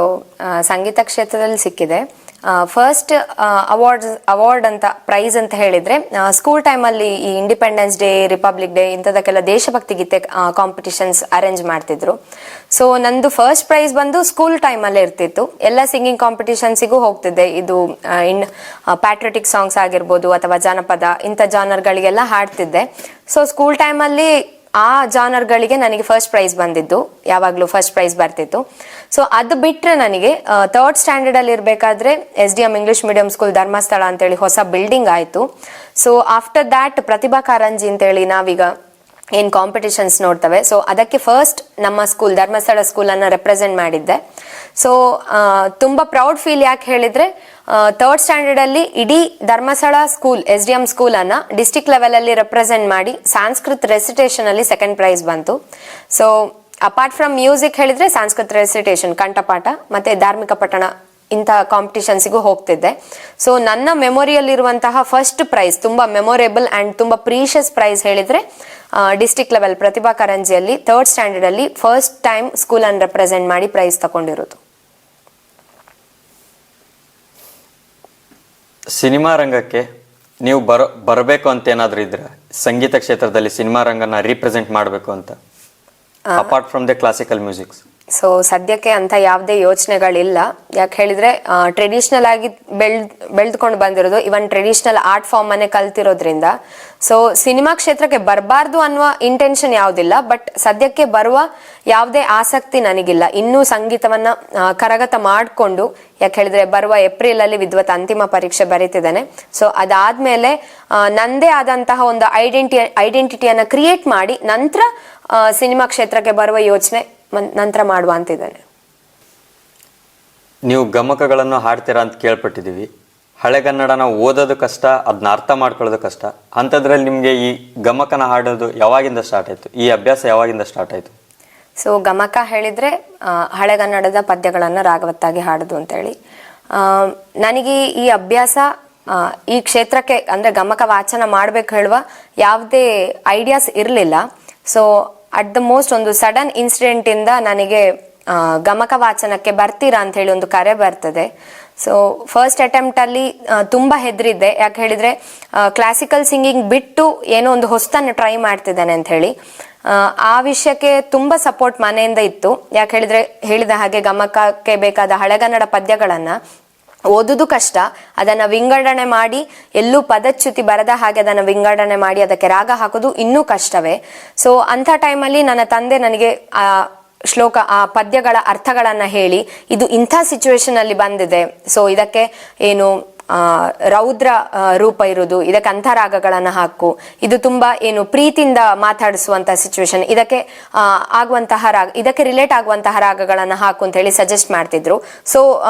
ಸಂಗೀತ ಕ್ಷೇತ್ರದಲ್ಲಿ ಸಿಕ್ಕಿದೆ. ಫಸ್ಟ್ ಅವಾರ್ಡ್ ಅಂತ ಪ್ರೈಸ್ ಅಂತ ಹೇಳಿದ್ರೆ ಸ್ಕೂಲ್ ಟೈಮಲ್ಲಿ ಈ ಇಂಡಿಪೆಂಡೆನ್ಸ್ ಡೇ, ರಿಪಬ್ಲಿಕ್ ಡೇ ಇಂಥದಕ್ಕೆಲ್ಲ ದೇಶಭಕ್ತಿ ಗೀತೆ ಕಾಂಪಿಟಿಷನ್ಸ್ ಅರೇಂಜ್ ಮಾಡ್ತಿದ್ರು. ಸೊ ನಂದು ಫಸ್ಟ್ ಪ್ರೈಸ್ ಬಂದು ಸ್ಕೂಲ್ ಟೈಮಲ್ಲೇ ಇರ್ತಿತ್ತು. ಎಲ್ಲ ಸಿಂಗಿಂಗ್ ಕಾಂಪಿಟಿಷನ್ಸಿಗೂ ಹೋಗ್ತಿದ್ದೆ. ಇದು ಪ್ಯಾಟ್ರಿಯಾಟಿಕ್ ಸಾಂಗ್ಸ್ ಆಗಿರ್ಬೋದು ಅಥವಾ ಜಾನಪದ ಇಂಥ ಜಾನರ್ಗಳಿಗೆಲ್ಲ ಹಾಡ್ತಿದ್ದೆ. ಸೊ ಸ್ಕೂಲ್ ಟೈಮಲ್ಲಿ ಆ ಜಾನರ್ಗಳಿಗೆ ನನಗೆ ಫಸ್ಟ್ ಪ್ರೈಸ್ ಬಂದಿದ್ದು, ಯಾವಾಗಲೂ ಫಸ್ಟ್ ಪ್ರೈಸ್ ಬರ್ತಿತ್ತು. ಸೊ ಅದು ಬಿಟ್ಟರೆ ನನಗೆ 3rd ಸ್ಟ್ಯಾಂಡರ್ಡ್ ಅಲ್ಲಿ ಇರಬೇಕಾದ್ರೆ SDM English medium school Dharmasthala ಅಂತೇಳಿ ಹೊಸ ಬಿಲ್ಡಿಂಗ್ ಆಯಿತು. So after that Pratibha Karanji ಅಂತೇಳಿ ನಾವೀಗ ಏನು ಕಾಂಪಿಟಿಷನ್ಸ್ ನೋಡ್ತವೆ, ಸೊ ಅದಕ್ಕೆ ಫಸ್ಟ್ ನಮ್ಮ ಸ್ಕೂಲ್ ಧರ್ಮಸ್ಥಳ ಸ್ಕೂಲನ್ನು ರೆಪ್ರೆಸೆಂಟ್ ಮಾಡಿದ್ದೆ. ಸೊ ತುಂಬ ಪ್ರೌಡ್ ಫೀಲ್ ಯಾಕೆ ಹೇಳಿದ್ರೆ 3rd ಸ್ಟ್ಯಾಂಡರ್ಡ್ ಅಲ್ಲಿ ಇಡೀ ಧರ್ಮಸ್ಥಳ ಸ್ಕೂಲ್ SDM ಸ್ಕೂಲನ್ನು ಡಿಸ್ಟಿಕ್ ಲೆವೆಲಲ್ಲಿ ರೆಪ್ರೆಸೆಂಟ್ ಮಾಡಿ ಸಂಸ್ಕೃತ್ ರೆಸಿಟೇಷನ್ ಅಲ್ಲಿ ಸೆಕೆಂಡ್ ಪ್ರೈಸ್ ಬಂತು. ಸೊ ಅಪಾರ್ಟ್ ಫ್ರಮ್ ಮ್ಯೂಸಿಕ್ ಹೇಳಿದ್ರೆ ಸಂಸ್ಕೃತ್ ರೆಸಿಟೇಷನ್ ಕಂಠಪಾಠ ಮತ್ತೆ ಧಾರ್ಮಿಕ ಪಠಣ ಇಂಥ ಕಾಂಪಿಟಿಷನ್ಸಿಗೂ ಹೋಗ್ತಿದ್ದೆ. ಸೊ ನನ್ನ ಮೆಮೊರಿಯಲ್ಲಿರುವಂತಹ ಫಸ್ಟ್ ಪ್ರೈಸ್ ತುಂಬ ಮೆಮೊರೇಬಲ್ ಆ್ಯಂಡ್ ತುಂಬ ಪ್ರೀಷಿಯಸ್ ಪ್ರೈಸ್ ಹೇಳಿದ್ರೆ ಡಿಸ್ಟಿಕ್ ಲೆವೆಲ್ ಪ್ರತಿಭಾ ಕಾರಂಜಿಯಲ್ಲಿ 3rd ಸ್ಟ್ಯಾಂಡರ್ಡ್ ಅಲ್ಲಿ ಫಸ್ಟ್ ಟೈಮ್ ಸ್ಕೂಲನ್ನು ರೆಪ್ರೆಸೆಂಟ್ ಮಾಡಿ ಪ್ರೈಸ್ ತಗೊಂಡಿರೋದು. ಸಿನಿಮಾ ರಂಗಕ್ಕೆ ನೀವು ಬರಬೇಕು ಅಂತ ಏನಾದರೂ ಇದ್ರೆ, ಸಂಗೀತ ಕ್ಷೇತ್ರದಲ್ಲಿ ಸಿನಿಮಾ ರಂಗನ ರೀಪ್ರೆಸೆಂಟ್ ಮಾಡಬೇಕು ಅಂತ, apart from the classical musics? So ಸದ್ಯಕ್ಕೆ ಅಂತ ಯಾವುದೇ ಯೋಚನೆಗಳಿಲ್ಲ. ಯಾಕೆ ಹೇಳಿದ್ರೆ ಟ್ರೆಡಿಷ್ನಲ್ ಆಗಿ ಬೆಳೆದುಕೊಂಡು ಬಂದಿರೋದು, ಇವನ್ ಟ್ರೆಡಿಷನಲ್ ಆರ್ಟ್ ಫಾರ್ಮ್ ಅನ್ನೇ ಕಲ್ತಿರೋದ್ರಿಂದ ಸೊ ಸಿನಿಮಾ ಕ್ಷೇತ್ರಕ್ಕೆ ಬರಬಾರ್ದು ಅನ್ನುವ ಇಂಟೆನ್ಷನ್ ಯಾವುದಿಲ್ಲ. ಬಟ್ ಸದ್ಯಕ್ಕೆ ಬರುವ ಯಾವುದೇ ಆಸಕ್ತಿ ನನಗಿಲ್ಲ. ಇನ್ನೂ ಸಂಗೀತವನ್ನ ಕರಗತ ಮಾಡಿಕೊಂಡು, ಯಾಕೆ ಹೇಳಿದ್ರೆ ಬರುವ ಏಪ್ರಿಲ್ ಅಲ್ಲಿ ವಿದ್ವತ್ ಅಂತಿಮ ಪರೀಕ್ಷೆ ಬರೀತಿದ್ದೇನೆ. ಸೊ ಅದಾದ್ಮೇಲೆ ನಂದೇ ಆದಂತಹ ಒಂದು ಐಡೆಂಟಿಟಿಯನ್ನ ಕ್ರಿಯೇಟ್ ಮಾಡಿ ನಂತರ ಸಿನಿಮಾ ಕ್ಷೇತ್ರಕ್ಕೆ ಬರುವ ಯೋಚನೆ ನಂತರ ಮಾಡುವ ಅಂತಿದ್ದೇನೆ. ನೀವು ಗಮಕಗಳನ್ನು ಹಾಡ್ತೀರಾ ಅಂತ ಕೇಳ್ಪಟ್ಟಿದ್ದೀವಿ. ಹಳೆಗನ್ನಡನ ಓದೋದು ಕಷ್ಟ, ಅದನ್ನ ಅರ್ಥ ಮಾಡ್ಕೊಳ್ಳೋದು ಕಷ್ಟ. ಅಂಥದ್ರಲ್ಲಿ ನಿಮಗೆ ಈ ಗಮಕನ ಹಾಡೋದು ಯಾವಾಗಿಂದ ಸ್ಟಾರ್ಟ್ ಆಯಿತು? ಈ ಅಭ್ಯಾಸ ಯಾವಾಗಿಂದ ಸ್ಟಾರ್ಟ್ ಆಯಿತು? ಸೊ ಗಮಕ ಹೇಳಿದ್ರೆ ಹಳೆಗನ್ನಡದ ಪದ್ಯಗಳನ್ನು ರಾಗವತ್ತಾಗಿ ಹಾಡೋದು ಅಂತೇಳಿ. ನನಗೆ ಈ ಅಭ್ಯಾಸ ಈ ಕ್ಷೇತ್ರಕ್ಕೆ ಅಂದ್ರೆ ಗಮಕ ವಾಚನ ಮಾಡ್ಬೇಕು ಹೇಳುವ ಯಾವುದೇ ಐಡಿಯಾಸ್ ಇರಲಿಲ್ಲ. ಸೊ ಅಟ್ ದ ಮೋಸ್ಟ್ ಒಂದು ಸಡನ್ ಇನ್ಸಿಡೆಂಟ್ ಇಂದ ನನಗೆ ಗಮಕ ವಾಚನಕ್ಕೆ ಬರ್ತೀರಾ ಅಂತ ಹೇಳಿ ಒಂದು ಕರೆ ಬರ್ತದೆ. ಸೊ ಫಸ್ಟ್ ಅಟೆಂಪ್ಟ್ ಅಲ್ಲಿ ತುಂಬಾ ಹೆದರಿದ್ದೆ. ಯಾಕೆ ಹೇಳಿದ್ರೆ ಕ್ಲಾಸಿಕಲ್ ಸಿಂಗಿಂಗ್ ಬಿಟ್ಟು ಏನೋ ಒಂದು ಹೊಸತನ್ನು ಟ್ರೈ ಮಾಡ್ತಿದ್ದಾನೆ ಅಂತ ಹೇಳಿ. ಆ ವಿಷಯಕ್ಕೆ ತುಂಬಾ ಸಪೋರ್ಟ್ ಮನೆಯಿಂದ ಇತ್ತು. ಯಾಕೆ ಹೇಳಿದ್ರೆ ಹೇಳಿದ ಹಾಗೆ ಗಮಕಕ್ಕೆ ಬೇಕಾದ ಹಳೆಗನ್ನಡ ಪದ್ಯಗಳನ್ನ ಓದುದು ಕಷ್ಟ, ಅದನ್ನ ವಿಂಗಡಣೆ ಮಾಡಿ ಎಲ್ಲೂ ಪದಚ್ಯುತಿ ಬರದ ಹಾಗೆ ಅದನ್ನ ವಿಂಗಡಣೆ ಮಾಡಿ ಅದಕ್ಕೆ ರಾಗ ಹಾಕೋದು ಇನ್ನೂ ಕಷ್ಟವೇ. ಸೊ ಅಂಥ ಟೈಮಲ್ಲಿ ನನ್ನ ತಂದೆ ನನಗೆ ಆ ಶ್ಲೋಕ ಆ ಪದ್ಯಗಳ ಅರ್ಥಗಳನ್ನ ಹೇಳಿ, ಇದು ಇಂಥ ಸಿಚುವೇಶನ್ ಅಲ್ಲಿ ಬಂದಿದೆ, ಸೊ ಇದಕ್ಕೆ ಏನು ರೌದ್ರ ರೂಪ ಇರುವುದು, ಇದಕ್ಕೆ ಅಂಥ ರಾಗಗಳನ್ನ ಹಾಕು, ಇದು ತುಂಬಾ ಏನು ಪ್ರೀತಿಯಿಂದ ಮಾತಾಡಿಸುವಂತಹ ಸಿಚುವೇಶನ್, ಇದಕ್ಕೆ ಆಗುವಂತಹ ರಾಗ, ಇದಕ್ಕೆ ರಿಲೇಟ್ ಆಗುವಂತಹ ರಾಗಗಳನ್ನ ಹಾಕು ಅಂತ ಹೇಳಿ ಸಜೆಸ್ಟ್ ಮಾಡ್ತಿದ್ರು. ಸೊ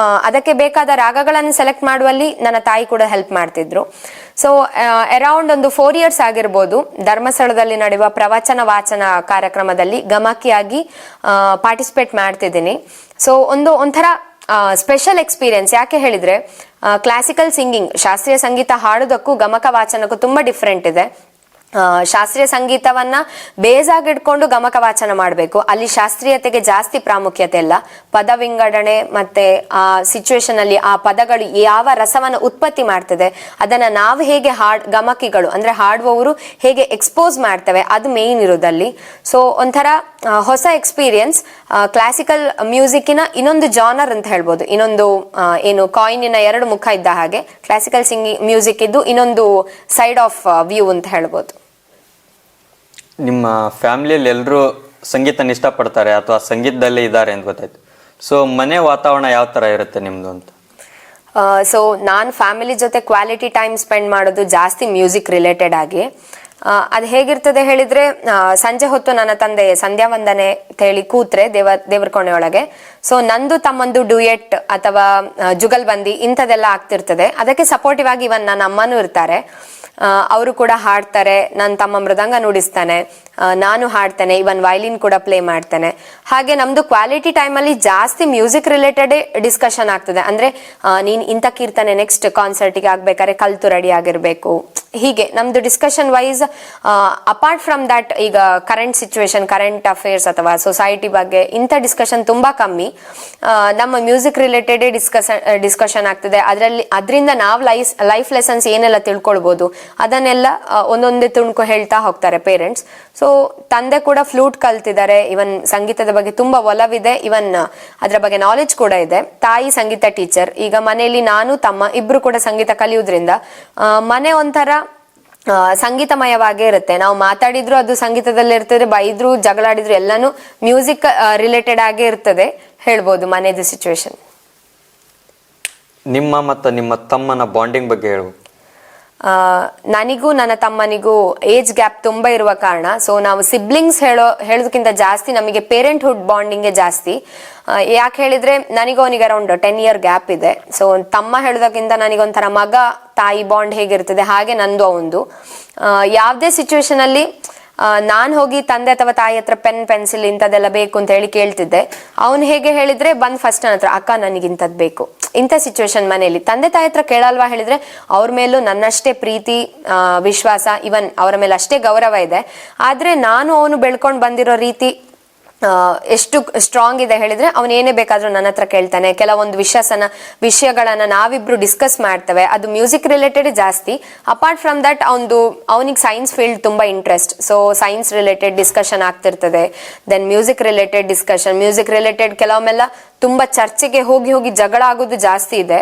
ಅದಕ್ಕೆ ಬೇಕಾದ ರಾಗಗಳನ್ನು ಸೆಲೆಕ್ಟ್ ಮಾಡುವಲ್ಲಿ ನನ್ನ ತಾಯಿ ಕೂಡ ಹೆಲ್ಪ್ ಮಾಡ್ತಿದ್ರು. ಸೊ ಅರೌಂಡ್ ಒಂದು 4 years ಆಗಿರ್ಬೋದು, ಧರ್ಮಸ್ಥಳದಲ್ಲಿ ನಡೆಯುವ ಪ್ರವಚನ ವಾಚನ ಕಾರ್ಯಕ್ರಮದಲ್ಲಿ ಗಮಕಿಯಾಗಿ ಪಾರ್ಟಿಸಿಪೇಟ್ ಮಾಡ್ತಿದ್ದೀನಿ. ಸೊ ಒಂಥರ ಸ್ಪೆಷಲ್ ಎಕ್ಸ್ಪೀರಿಯನ್ಸ್. ಯಾಕೆ ಹೇಳಿದ್ರೆ ಕ್ಲಾಸಿಕಲ್ ಸಿಂಗಿಂಗ್, ಶಾಸ್ತ್ರೀಯ ಸಂಗೀತ ಹಾಡೋದಕ್ಕೂ ಗಮಕ ವಾಚನಕ್ಕೂ ತುಂಬಾ ಡಿಫ್ರೆಂಟ್ ಇದೆ. ಶಾಸ್ತ್ರೀಯ ಸಂಗೀತವನ್ನ ಬೇಸ್ ಆಗಿಡ್ಕೊಂಡು ಗಮಕ ವಾಚನ ಮಾಡಬೇಕು. ಅಲ್ಲಿ ಶಾಸ್ತ್ರೀಯತೆಗೆ ಜಾಸ್ತಿ ಪ್ರಾಮುಖ್ಯತೆ ಇಲ್ಲ. ಪದ ವಿಂಗಡಣೆ ಮತ್ತೆ ಆ ಸಿಚುವೇಶನ್ ಅಲ್ಲಿ ಆ ಪದಗಳು ಯಾವ ರಸವನ್ನ ಉತ್ಪತ್ತಿ ಮಾಡ್ತದೆ, ಅದನ್ನ ನಾವು ಹೇಗೆ ಗಮಕಿಗಳು ಅಂದ್ರೆ ಹಾಡುವವರು ಹೇಗೆ ಎಕ್ಸ್ಪೋಸ್ ಮಾಡ್ತೇವೆ, ಅದು ಮೇನ್ ಇರೋದಲ್ಲಿ. ಸೊ ಒಂಥರ ಹೊಸ ಎಕ್ಸ್ಪೀರಿಯನ್ಸ್. ಕ್ಲಾಸಿಕಲ್ ಮ್ಯೂಸಿಕ್ಕಿನ ಇನ್ನೊಂದು ಜಾನರ್ ಅಂತ ಹೇಳ್ಬೋದು. ಇನ್ನೊಂದು ಏನು ಕಾಯಿನಿನ 2 ಮುಖ ಇದ್ದ ಹಾಗೆ ಕ್ಲಾಸಿಕಲ್ ಸಿಂಗಿಂಗ್ ಮ್ಯೂಸಿಕ್ ಇದ್ದು ಇನ್ನೊಂದು ಸೈಡ್ ಆಫ್ ವ್ಯೂ ಅಂತ ಹೇಳ್ಬೋದು. ನಿಮ್ಮ ಫ್ಯಾಮಿಲಿಯಲ್ಲಿ ಎಲ್ಲರೂ ಸಂಗೀತನ ಇಷ್ಟಪಡ್ತಾರೆ ಅಥವಾ ಸಂಗೀತದಲ್ಲೇ ಇದ್ದಾರೆ ಅಂತ ಗೊತ್ತಾಯ್ತು. ಸೊ ಮನೆ ವಾತಾವರಣ ಯಾವ ಥರ ಇರುತ್ತೆ ನಿಮ್ಮದು ಅಂತ? ಸೊ ನಾನು ಫ್ಯಾಮಿಲಿ ಜೊತೆ ಕ್ವಾಲಿಟಿ ಟೈಮ್ ಸ್ಪೆಂಡ್ ಮಾಡೋದು ಜಾಸ್ತಿ ಮ್ಯೂಸಿಕ್ ರಿಲೇಟೆಡ್ ಆಗಿ. ಅದು ಹೇಗಿರ್ತದೆ ಹೇಳಿದ್ರೆ, ಸಂಜೆ ಹೊತ್ತು ನನ್ನ ತಂದೆ ಸಂಧ್ಯಾ ವಂದನೆ ಅಂತ ಹೇಳಿ ಕೂತ್ರೆ ದೇವರ ಕೋಣೆ ಒಳಗೆ, ಸೊ ನಂದು ತಮ್ಮಂದು ಡ್ಯೂಯೆಟ್ ಅಥವಾ ಜುಗಲ್ಬಂದಿ ಇಂಥದೆಲ್ಲ ಆಗ್ತಿರ್ತದೆ. ಅದಕ್ಕೆ ಸಪೋರ್ಟಿವ್ ಆಗಿ ಇವನ್ ನನ್ನ ಅಮ್ಮನೂ ಇರ್ತಾರೆ. ಅವರು ಕೂಡ ಹಾಡ್ತಾರೆ, ನನ್ನ ತಮ್ಮ ಮೃದಂಗ ನುಡಿಸ್ತಾನೆ, ನಾನು ಹಾಡ್ತೇನೆ, ಇವನ್ ವೈಲಿನ್ ಕೂಡ ಪ್ಲೇ ಮಾಡ್ತೇನೆ. ಹಾಗೆ ನಮ್ದು ಕ್ವಾಲಿಟಿ ಟೈಮಲ್ಲಿ ಜಾಸ್ತಿ ಮ್ಯೂಸಿಕ್ ರಿಲೇಟೆಡ್ ಡಿಸ್ಕಷನ್ ಆಗ್ತದೆ. ಅಂದ್ರೆ ನೀನ್ ಇಂಥ ಕೀರ್ತನೆ ನೆಕ್ಸ್ಟ್ ಕಾನ್ಸರ್ಟಿಗೆ ಆಗ್ಬೇಕಾದ್ರೆ ಕಲ್ತು ರೆಡಿ ಆಗಿರ್ಬೇಕು. ಹೀಗೆ ನಮ್ದು discussion wise apart from that ಈಗ ಕರೆಂಟ್ ಸಿಚುವೇಶನ್, ಕರೆಂಟ್ ಅಫೇರ್ಸ್ ಅಥವಾ ಸೊಸೈಟಿ ಬಗ್ಗೆ ಇಂಥ ಡಿಸ್ಕಷನ್ ತುಂಬಾ ಕಮ್ಮಿ. ನಮ್ಮ ಮ್ಯೂಸಿಕ್ ರಿಲೇಟೆಡ್ ಡಿಸ್ಕಷನ್ ಆಗ್ತದೆ. ಅದರಿಂದ ನಾವು ಲೈಫ್ ಲೆಸನ್ಸ್ ಏನೆಲ್ಲ ತಿಳ್ಕೊಳ್ಬಹುದು ಅದನ್ನೆಲ್ಲ ಒಂದೊಂದೇ ತುಣುಕು ಹೇಳ್ತಾ ಹೋಗ್ತಾರೆ ಪೇರೆಂಟ್ಸ್. ಸೊ ತಂದೆ ಕೂಡ ಫ್ಲೂಟ್ ಕಲ್ತಿದ್ದಾರೆ. ಇವನ್ ಸಂಗೀತದ ಬಗ್ಗೆ ತುಂಬಾ ಒಲವಿದೆ, ಇವನ್ ಅದ್ರ ಬಗ್ಗೆ ನಾಲೆಜ್ ಕೂಡ ಇದೆ. ತಾಯಿ ಸಂಗೀತ ಟೀಚರ್. ಈಗ ಮನೆಯಲ್ಲಿ ನಾನು ತಮ್ಮ ಇಬ್ರು ಕೂಡ ಸಂಗೀತ ಕಲಿಯೋದ್ರಿಂದ ಮನೆ ಒಂಥರ ಸಂಗೀತಮಯವಾಗೇ ಇರುತ್ತೆ. ನಾವು ಮಾತಾಡಿದ್ರು ಅದು ಸಂಗೀತದಲ್ಲಿ ಇರ್ತದೆ, ಬೈದ್ರು ಜಗಳಾಡಿದ್ರು ಎಲ್ಲಾನು ಮ್ಯೂಸಿಕ್ ರಿಲೇಟೆಡ್ ಆಗೇ ಇರ್ತದೆ ಹೇಳ್ಬೋದು ಮನೆದು ಸಿಚುವೇಶನ್. ನಿಮ್ಮ ಮತ್ತು ನಿಮ್ಮ ತಮ್ಮನ ಬಾಂಡಿಂಗ್ ಬಗ್ಗೆ ಹೇಳು. ನನಗೂ ನನ್ನ ತಮ್ಮನಿಗೂ ಏಜ್ ಗ್ಯಾಪ್ ತುಂಬಾ ಇರುವ ಕಾರಣ ಸೊ ನಾವು ಸಿಬ್ಲಿಂಗ್ಸ್ ಹೇಳೋದಕ್ಕಿಂತ ಜಾಸ್ತಿ ನಮಗೆ ಪೇರೆಂಟ್ಹುಡ್ ಬಾಂಡಿಂಗ್ ಜಾಸ್ತಿ. ಯಾಕೆ ಹೇಳಿದ್ರೆ ನನಗೂ ಅವನಿಗೆ ಅರೌಂಡ್ 10 year ಗ್ಯಾಪ್ ಇದೆ. ಸೊ ತಮ್ಮ ಹೇಳೋದಕ್ಕಿಂತ ನನಗೊಂಥರ ಮಗ ತಾಯಿ ಬಾಂಡ್ ಹೇಗಿರ್ತದೆ ಹಾಗೆ ನಂದು ಅವಂದು. ಯಾವುದೇ ಸಿಚುವೇಶನ್ ಅಲ್ಲಿ ನಾನ್ ಹೋಗಿ ತಂದೆ ಅಥವಾ ತಾಯಿ ಹತ್ರ ಪೆನ್ಸಿಲ್ ಇಂಥದ್ದೆಲ್ಲ ಬೇಕು ಅಂತ ಹೇಳಿ ಕೇಳ್ತಿದ್ದೆ. ಅವ್ನು ಹೇಗೆ ಹೇಳಿದ್ರೆ ಬಂದ್ ಫಸ್ಟ್ ನನ್ನ ಹತ್ರ ಅಕ್ಕ ನನಗಿಂಥದ್ದು ಬೇಕು. ಇಂಥ ಸಿಚುವೇಶನ್ ಮನೆಯಲ್ಲಿ ತಂದೆ ತಾಯಿ ಹತ್ರ ಕೇಳಲ್ವಾ ಹೇಳಿದ್ರೆ ಅವ್ರ ಮೇಲೂ ನನ್ನಷ್ಟೇ ಪ್ರೀತಿ ವಿಶ್ವಾಸ, ಇವನ್ ಅವರ ಮೇಲೆ ಅಷ್ಟೇ ಗೌರವ ಇದೆ. ಆದ್ರೆ ನಾನು ಅವನು ಬೆಳ್ಕೊಂಡು ಬಂದಿರೋ ರೀತಿ ಎಷ್ಟು ಸ್ಟ್ರಾಂಗ್ ಇದೆ ಹೇಳಿದ್ರೆ ಅವನು ಏನೇ ಬೇಕಾದ್ರೂ ನನ್ನ ಹತ್ರ ಕೇಳ್ತಾನೆ. ಕೆಲವೊಂದು ವಿಷಯಗಳನ್ನ ನಾವಿಬ್ರು ಡಿಸ್ಕಸ್ ಮಾಡ್ತೇವೆ. ಅದು ಮ್ಯೂಸಿಕ್ ರಿಲೇಟೆಡ್ ಜಾಸ್ತಿ. ಅಪಾರ್ಟ್ ಫ್ರಮ್ ದಟ್ ಅವನಿಗೆ ಸೈನ್ಸ್ ಫೀಲ್ಡ್ ತುಂಬಾ interest. So science related discussion ಆಗ್ತಿರ್ತದೆ. Then music related discussion, music related ಕೆಲವೊಮ್ಮೆಲ್ಲ ತುಂಬಾ ಚರ್ಚೆಗೆ ಹೋಗಿ ಜಗಳ ಆಗೋದು ಜಾಸ್ತಿ ಇದೆ.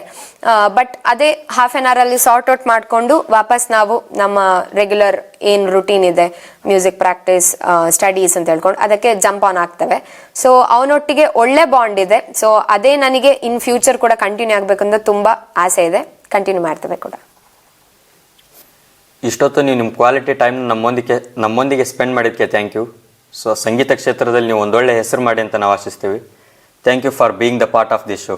ಬಟ್ ಅದೇ ಹಾಫ್ ಆನ್ ಅವರ್ ಅಲ್ಲಿ ಸಾರ್ಟ್ ಔಟ್ ಮಾಡ್ಕೊಂಡು ವಾಪಸ್ ನಾವು ನಮ್ಮ ರೆಗ್ಯುಲರ್ ಏನ್ ರುಟೀನ್ ಇದೆ, ಮ್ಯೂಸಿಕ್ ಪ್ರಾಕ್ಟೀಸ್, ಸ್ಟಡೀಸ್ ಅಂತ ಹೇಳ್ಕೊಂಡು ಅದಕ್ಕೆ ಜಂಪ್ ಆನ್ ಆಗ್ತವೆ. ಸೊ ಅವನೊಟ್ಟಿಗೆ ಒಳ್ಳೆ ಬಾಂಡ್ ಇದೆ. ಸೊ ಅದೇ ನನಗೆ ಇನ್ ಫ್ಯೂಚರ್ ಕೂಡ ಕಂಟಿನ್ಯೂ ಆಗ್ಬೇಕಂತ ತುಂಬಾ ಆಸೆ ಇದೆ. ಕಂಟಿನ್ಯೂ ಮಾಡ್ತೇವೆ ಕೂಡ. ಇಷ್ಟೊತ್ತು ನೀವು ನಿಮ್ಮ ಕ್ವಾಲಿಟಿ ಟೈಮ್ ನಮ್ಮೊಂದಿಗೆ ಸ್ಪೆಂಡ್ ಮಾಡಿದ್ದಕ್ಕೆ ಥ್ಯಾಂಕ್ ಯು. ಸೊ ಸಂಗೀತ ಕ್ಷೇತ್ರದಲ್ಲಿ ನೀವು ಒಂದೊಳ್ಳೆ ಹೆಸರು ಮಾಡಿ ಅಂತ ನಾವು ಆಶಿಸ್ತೀವಿ. Thank you for being the part of this show.